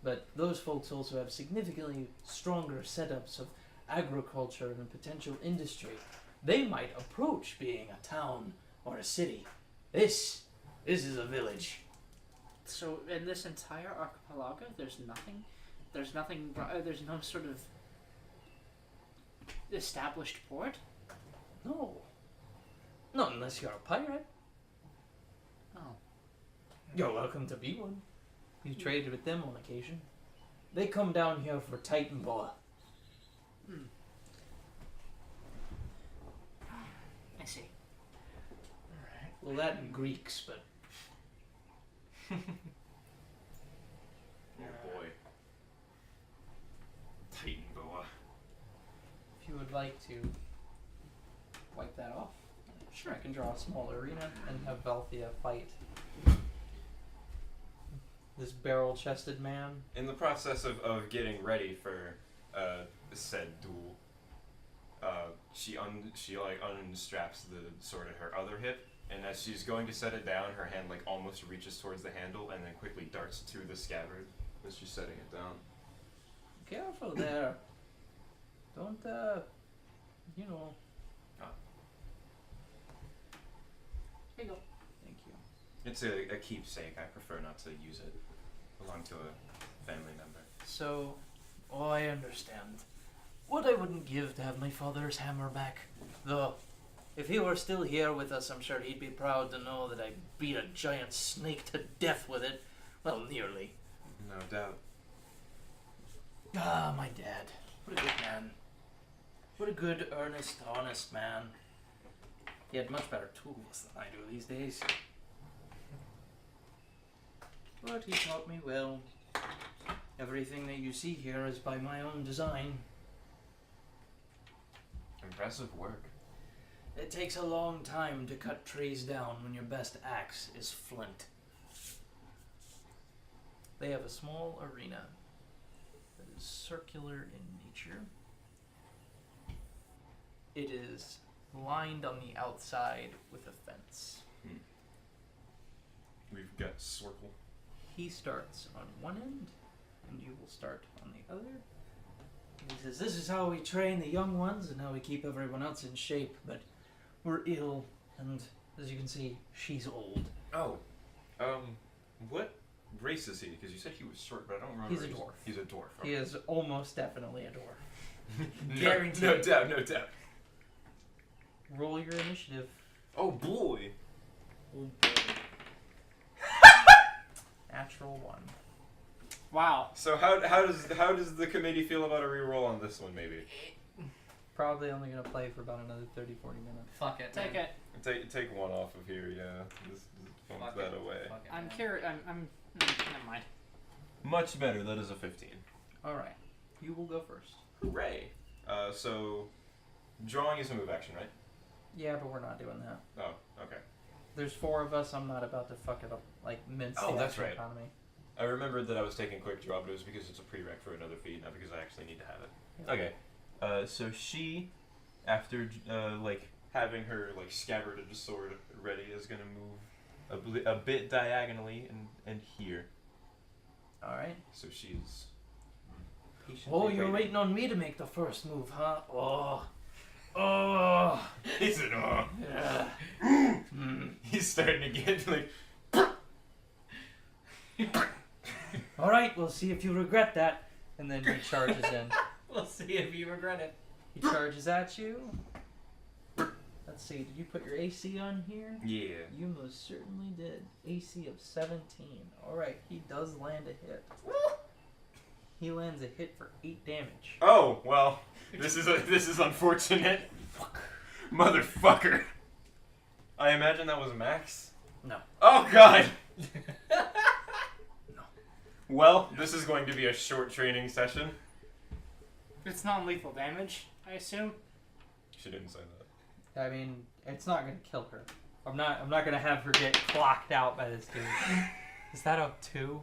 but those folks also have significantly stronger setups of agriculture and potential industry. They might approach being a town or a city. This is a village. So, in this entire archipelago, there's no sort of established port? No. Not unless you're a pirate. Oh. You're welcome to be one. You trade with them on occasion. They come down here for Titan boa. I see. Well, that and Greeks, but Oh boy. Titan boa. If you would like to wipe that off, sure, I can draw a small arena and have Velthia fight this barrel-chested man. In the process of getting ready for said duel, she unstraps the sword at her other hip, and as she's going to set it down, her hand like almost reaches towards the handle and then quickly darts to the scabbard as she's setting it down. careful there. Don't, you know. Here you go. Thank you. It's a keepsake. I prefer not to use it. Belong to a family member. So, I understand. What I wouldn't give to have my father's hammer back. Though, if he were still here with us, I'm sure he'd be proud to know that I beat a giant snake to death with it. Well, nearly. No doubt. Ah, my dad. What a good man. What a good, earnest, honest man. He had much better tools than I do these days. But he taught me well. Everything that you see here is by my own design. Impressive work. It takes a long time to cut trees down when your best axe is flint. They have a small arena that is circular in nature. It is lined on the outside with a fence. We've got Swirkle. He starts on one end, and you will start on the other. He says, this is how we train the young ones and how we keep everyone else in shape, but we're ill, and as you can see, she's old. Oh, what race is he? Because you said he was short, but I don't remember. He's a dwarf. He's a dwarf. He is almost definitely a dwarf. Guaranteed. No doubt, no doubt. Roll your initiative. Oh boy. Natural 1. Wow. So how does the committee feel about a reroll on this one? Maybe Probably only going to play for about another 30-40 minutes. Fuck it. Take man. it. take one off of here. Yeah, just bump Fuck that it. away. Fuck it, I'm man. curious. Never mind. Much better. That is a 15. Alright. You will go first. Hooray! So drawing is a move action, right? Yeah, but we're not doing that. Oh, okay. There's 4 of us. I'm not about to fuck it up, like mince Oh, the that's action right. economy. I remembered that I was taking quick draw, but it was because it's a prereq for another feat, not because I actually need to have it. Yeah. Okay. So she, after like having her like scabbarded sword ready, is gonna move a bit diagonally and here. All right. So she's. Oh, you're waiting on me to make the first move, huh? Oh. Is it? Oh. Yeah. He's starting to get like. All right. We'll see if you regret that. And then he charges in. We'll see if you regret it. He charges at you. Let's see. Did you put your AC on here? Yeah. You most certainly did. AC of 17. All right. He does land a hit. He lands a hit for 8 damage. Oh well, this is unfortunate. Motherfucker. I imagine that was max. No. Oh god. No. Well, this is going to be a short training session. It's non-lethal damage, I assume. She didn't say that. I mean, it's not gonna kill her. I'm not gonna have her get clocked out by this dude. Is that a 2?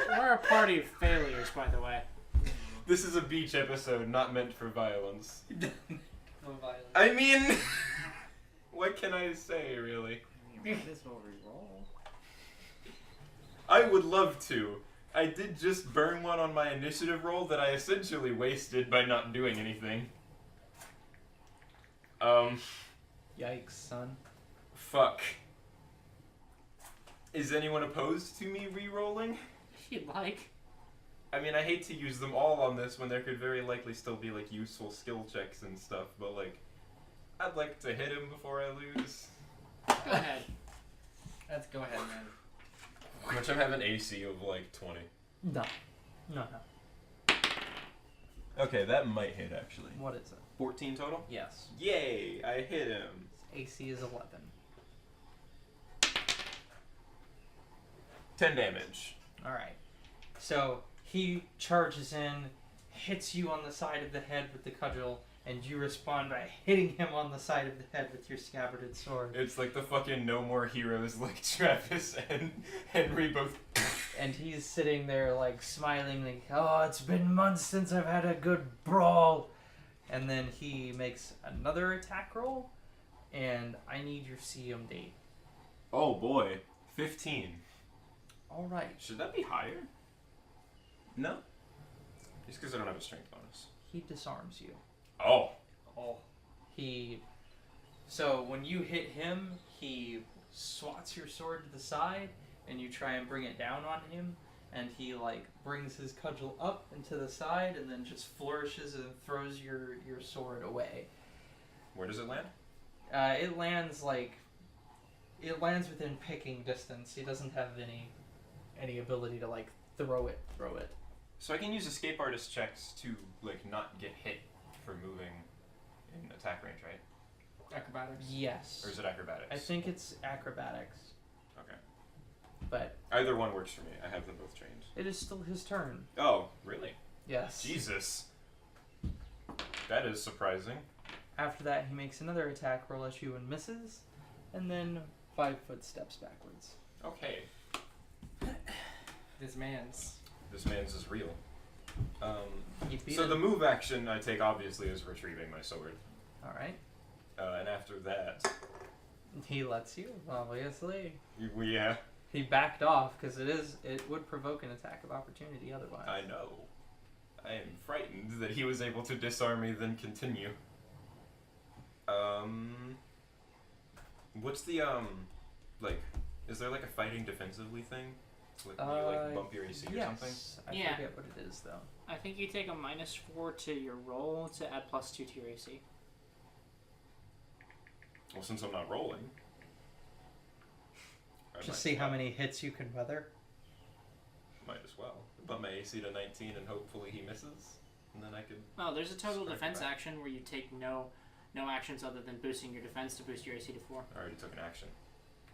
We're a party of failures, by the way. This is a beach episode, not meant for violence. No violence. I mean, what can I say, really? You might as well reroll. I would love to. I did just burn one on my initiative roll that I essentially wasted by not doing anything. Yikes, son. Fuck. Is anyone opposed to me re-rolling? If you'd like. I mean, I hate to use them all on this when there could very likely still be, like, useful skill checks and stuff, but, like, I'd like to hit him before I lose. Go ahead. Let's go ahead, man. Which I have an AC of, like, 20. No. No. Okay, that might hit, actually. What is it? 14 total? Yes. Yay! I hit him. AC is 11. 10 damage. Alright. So, he charges in, hits you on the side of the head with the cudgel, and you respond by hitting him on the side of the head with your scabbarded sword. It's like the fucking No More Heroes, like Travis and Henry both. And he's sitting there, like, smiling, like, oh, it's been months since I've had a good brawl. And then he makes another attack roll, and I need your CMD. Oh boy. 15. Alright. Should that be higher? No. Just because I don't have a strength bonus. He disarms you. Oh. So when you hit him, he swats your sword to the side, and you try and bring it down on him, and he like brings his cudgel up and to the side, and then just flourishes and throws your sword away. Where does it land? It lands within picking distance. He doesn't have any ability to like throw it. So I can use escape artist checks to like not get hit for moving in attack range, right? Acrobatics. Yes. Or is it acrobatics? I think it's acrobatics. Okay. But Either one works for me. I have them both trained. it is still his turn. Oh, really? Yes. Jesus. That is surprising. After that, he makes another attack roll at you and misses, and then 5 foot steps backwards. Okay. This man's. This man's is real. You beat So it. the move action I take obviously is retrieving my sword. All right. And after that, He lets you, obviously. yeah, He backed off because it would provoke an attack of opportunity otherwise. I know. I am frightened that he was able to disarm me, then continue. What's the like? Is there like a fighting defensively thing? Like when you like bump your AC or something? Yes. I Yeah. forget what it is though. I think you take a -4 to your roll to add +2 to your AC. Well, since I'm not rolling, I might- Just see how many hits you can weather. Might as well bump my AC to 19 and hopefully he misses, and then I could. Oh, there's a total Strike defense back. action where you take no actions other than boosting your defense to boost your AC to 4. I already took an action.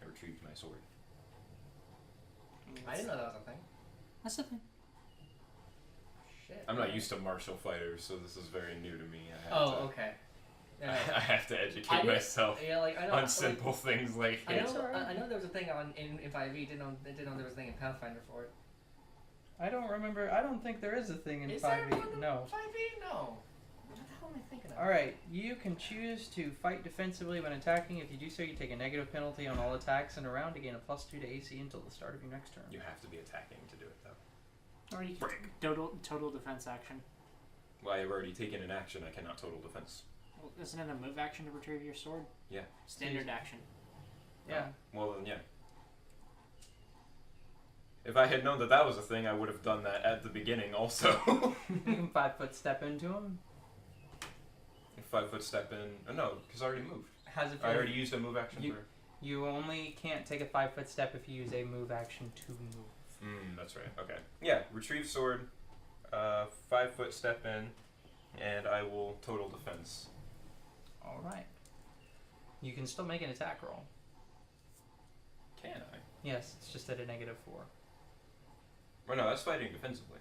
I retrieved my sword. I didn't know that was a thing. That's the thing. shit. I'm not used to martial fighters, so this is very new to me. Okay. I have to educate I did- myself Yeah, like I know. on like, simple things like I hit. know. I know there was a thing in 5e. Didn't know there was a thing in Pathfinder for it. I don't remember. I don't think there is a thing in Is there 5e. one in No. 5e? No. What the hell am I thinking of? Alright, you can choose to fight defensively when attacking. If you do so, you take a negative penalty on all attacks in a round to gain a +2 to AC until the start of your next turn. You have to be attacking to do it, though. Or you can total defense action. Well, I've already taken an action. I cannot total defense. Well, isn't it a move action to retrieve your sword? Yeah. Standard action. Yeah. Well, then, yeah. If I had known that that was a thing, I would have done that at the beginning also. You can 5-foot step into him. 5-foot step in. Oh, no, because I already moved. How's it I feel? already used a move action for. You only can't take a 5-foot step if you use a move action to move. That's right. Okay. Yeah, retrieve sword, 5-foot step in, and I will total defense. Alright. You can still make an attack roll. Can I? Yes, it's just at a -4. Well, no, that's fighting defensively.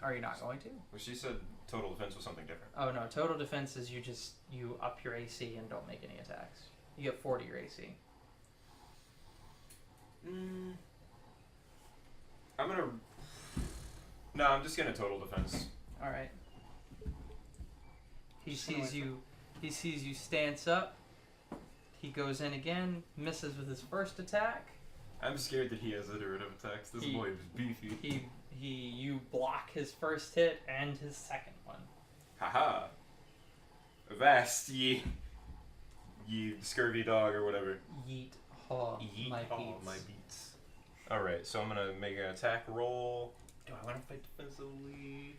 Are you not going to? Well, she said total defense was something different. Oh no, total defense is you up your AC and don't make any attacks. You get 40 your AC. I'm gonna. No, I'm just gonna total defense. Alright. He Just gonna sees wait you he sees you stance up. He goes in again, misses with his first attack. I'm scared that he has iterative attacks. This boy is beefy. You block his first hit and his second one. Haha. Avast, ye scurvy dog or whatever. Yeet haw Yeet my all beats. my beats. Alright, so I'm gonna make an attack roll. Do I want to fight defensively?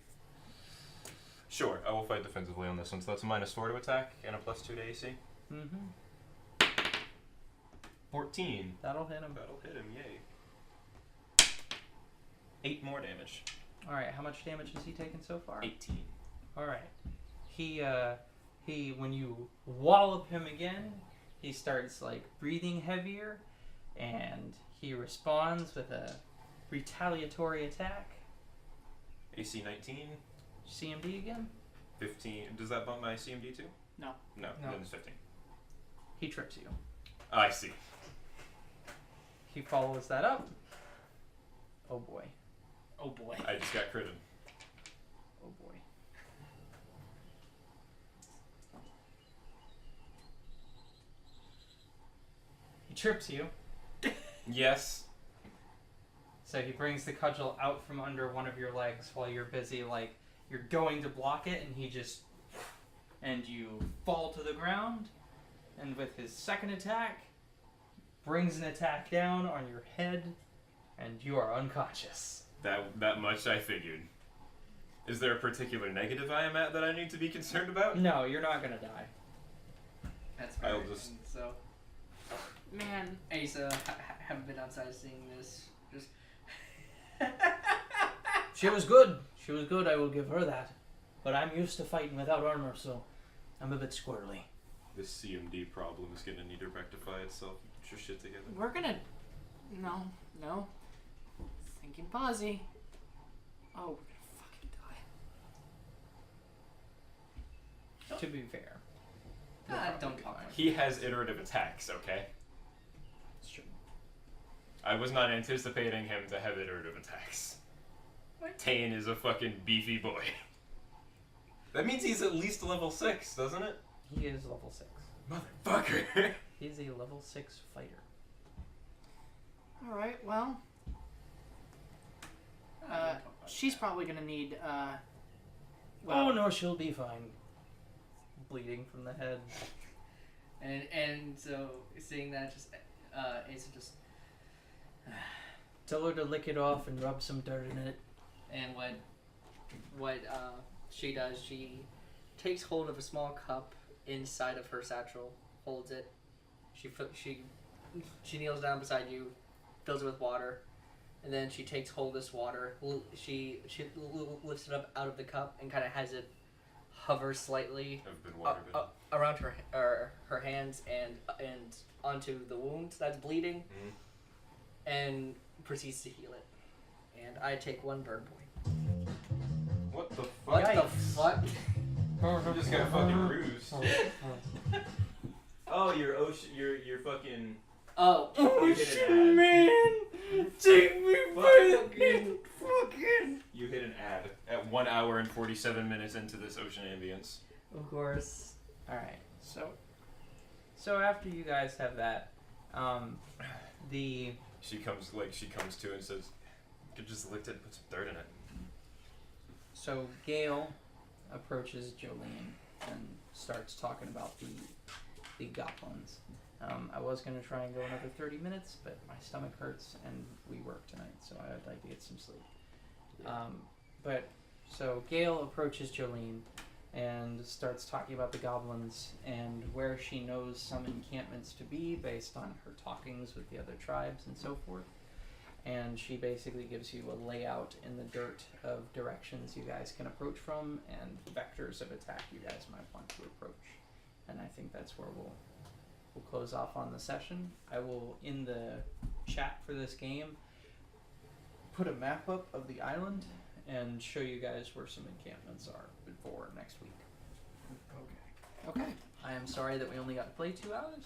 Sure, I will fight defensively on this one. So that's a -4 to attack and a +2 to AC. Mm-hmm. 14. That'll hit him. That'll hit him, yay. 8 more damage. Alright, how much damage has he taken so far? 18. Alright. He when you wallop him again, he starts like breathing heavier and he responds with a retaliatory attack. AC 19. CMD again? 15. Does that bump my CMD too? No. No, No. then it's 15. He trips you. I see. He follows that up. Oh boy. Oh boy. I just got critted. Oh boy. He trips you. Yes. So he brings the cudgel out from under one of your legs while you're busy, like, you're going to block it, and he just... And you fall to the ground, and with his second attack, brings an attack down on your head, and you are unconscious. That much I figured. Is there a particular negative I am at that I need to be concerned about? No, you're not gonna die. That's I'll right. just- And so, Man. Asa, haven't been outside seeing this. Just. She was good. She was good, I will give her that. But I'm used to fighting without armor, so I'm a bit squirrely. This CMD problem is gonna need to rectify itself. Get your shit together. We're gonna. No. Thinking posy. Oh, we're gonna fucking die. To be fair. You'll Ah, probably don't be talk fine. like He has iterative attacks, okay? It's true. I was not anticipating him to have iterative attacks. What? Tane is a fucking beefy boy. That means he's at least level 6, doesn't it? He is level 6. Motherfucker. He is a level 6 fighter. Alright, well. She's probably gonna need, Oh no, she'll be fine. Bleeding from the head. And so seeing that, just Asa just Tell her to lick it off and rub some dirt in it. and what she does, she takes hold of a small cup inside of her satchel, holds it. She kneels down beside you, fills it with water, and then she takes hold of this water. She lifts it up out of the cup and kind of has it hover slightly I've been waterbed. up around her hands and onto the wound that's bleeding, and proceeds to heal it. and I take 1 burn point. What the fuck? What the Yikes. fuck? You just got fucking bruised. Oh, you're fucking. Oh, You hit an ad. Take me fucking. You hit an ad at 1 hour and 47 minutes into this ocean ambience. Of course. Alright, so after you guys have that, She comes to and says, "You could just lick it and put some dirt in it." so Gale approaches Jolene and starts talking about the goblins. I was gonna try and go another 30 minutes, but my stomach hurts and we work tonight, so I'd like to get some sleep. So Gale approaches Jolene and starts talking about the goblins and where she knows some encampments to be based on her talkings with the other tribes and so forth. And she basically gives you a layout in the dirt of directions you guys can approach from and vectors of attack you guys might want to approach. And I think that's where we'll close off on the session. I will, in the chat for this game, put a map up of the island and show you guys where some encampments are before next week. Okay. I am sorry that we only got to play 2 hours.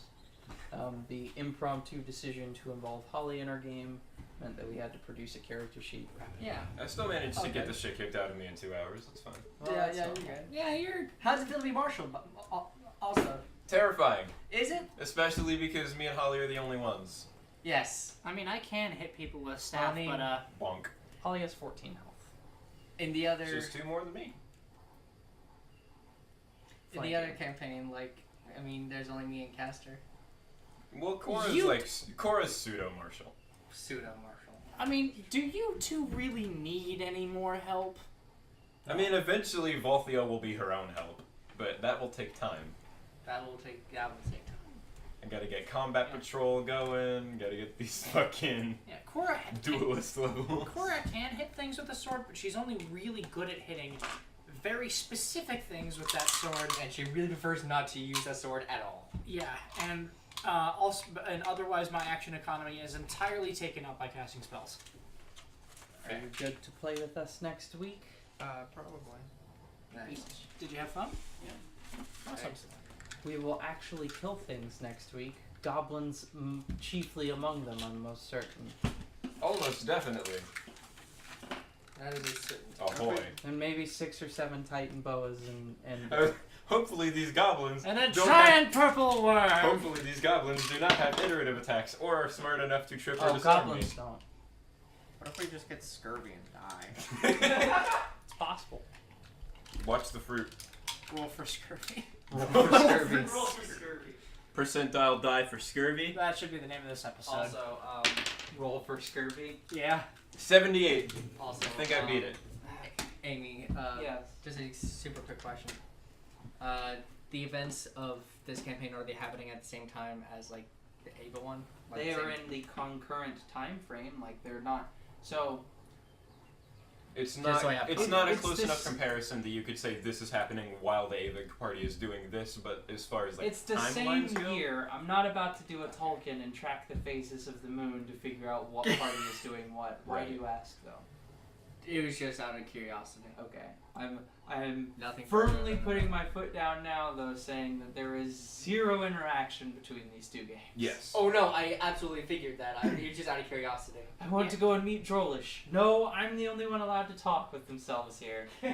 The impromptu decision to involve Holly in our game meant that we had to produce a character sheet rapidly. Yeah. I still managed to Okay. get the shit kicked out of me in 2 hours. That's fine. Well, yeah, that's yeah, not you're bad. good. Yeah, you're. How's it feel to be Marshall? But also, Terrifying, is it? especially because me and Holly are the only ones. Yes. I mean, I can hit people with staff, I mean- but Bonk. Holly has 14 health. In the other, She's 2 more than me. in the other campaign, like, I mean, there's only me and Caster. Well, Cora's You- Cora's pseudo Marshall. Pseudo Marshall. I mean, do you two really need any more help? I mean, eventually Volthia will be her own help, but that will take time. That will take time. I gotta get combat patrol going. Gotta get these fucking Yeah, Cora. duelist levels. Cora can hit things with a sword, but she's only really good at hitting very specific things with that sword. And she really prefers not to use that sword at all. Yeah, and and otherwise my action economy is entirely taken up by casting spells. Are you good to play with us next week? Probably. Nice. Did you have fun? Yeah. Awesome. We will actually kill things next week. Goblins chiefly among them, I'm most certain. Almost definitely. That is a certain. Ahoy. And maybe 6 or 7 Titan boas and Hopefully these goblins And a don't giant purple worm! Hopefully these goblins do not have iterative attacks or are smart enough to trip or oh, disarm goblins me. don't. What if we just get scurvy and die? It's possible. Watch the fruit. Roll for scurvy. Scurvy. Percentile die for scurvy. That should be the name of this episode. Also, Roll for scurvy. Yeah. 78. also. I think I beat it. Amy, Yes. just a super quick question. The events of this campaign, are they happening at the same time as, like, the Ava one? Like They the are same- in the concurrent time frame, like they're not. So It's Just not. so I have It's context. not a It's close this- enough comparison that you could say this is happening while the Ava party is doing this. But as far as like it's the same timelines go, year. I'm not about to do a Tolkien and track the phases of the moon to figure out what party is doing what. Why Right. do you ask though? It was just out of curiosity. Okay. I'm Nothing. further firmly than putting that. my foot down now, though, saying that there is 0 interaction between these 2 games. yes. Oh no, I absolutely figured that. It's just out of curiosity. I want to go and meet Drollish. No, I'm the only one allowed to talk with themselves here. The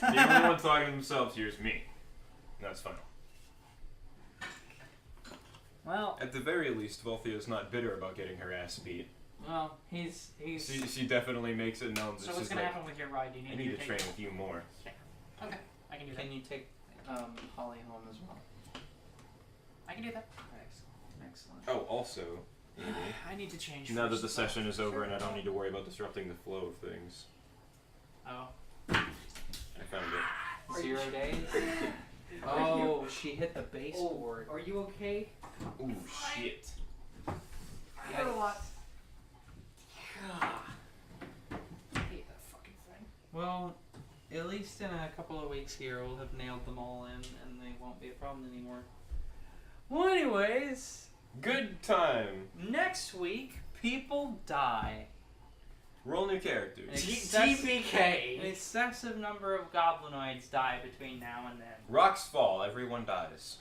only one talking to themselves here is me. That's fine. Well, At the very least, Volthia is not bitter about getting her ass beat. Well, he's. She definitely makes it known that so what's she's gonna like, happen with your ride? Do you I need need to to train with you more. Okay, I can do that. Can you take Holly home as well? I can do that. Excellent. Oh, also, Amy, I need to change. now that first, the though. session is over and I don't need to worry about disrupting the flow of things, Oh. I found it. 0 days. Oh, she hit the baseboard. Are you okay? Ooh, shit. I heard a lot. I hate that fucking thing. Well, at least in a couple of weeks here, we'll have nailed them all in, and they won't be a problem anymore. Well, anyways, Good time. next week, people die. Roll new An characters. excessive number of goblinoids die between now and then. Rocks fall, everyone dies.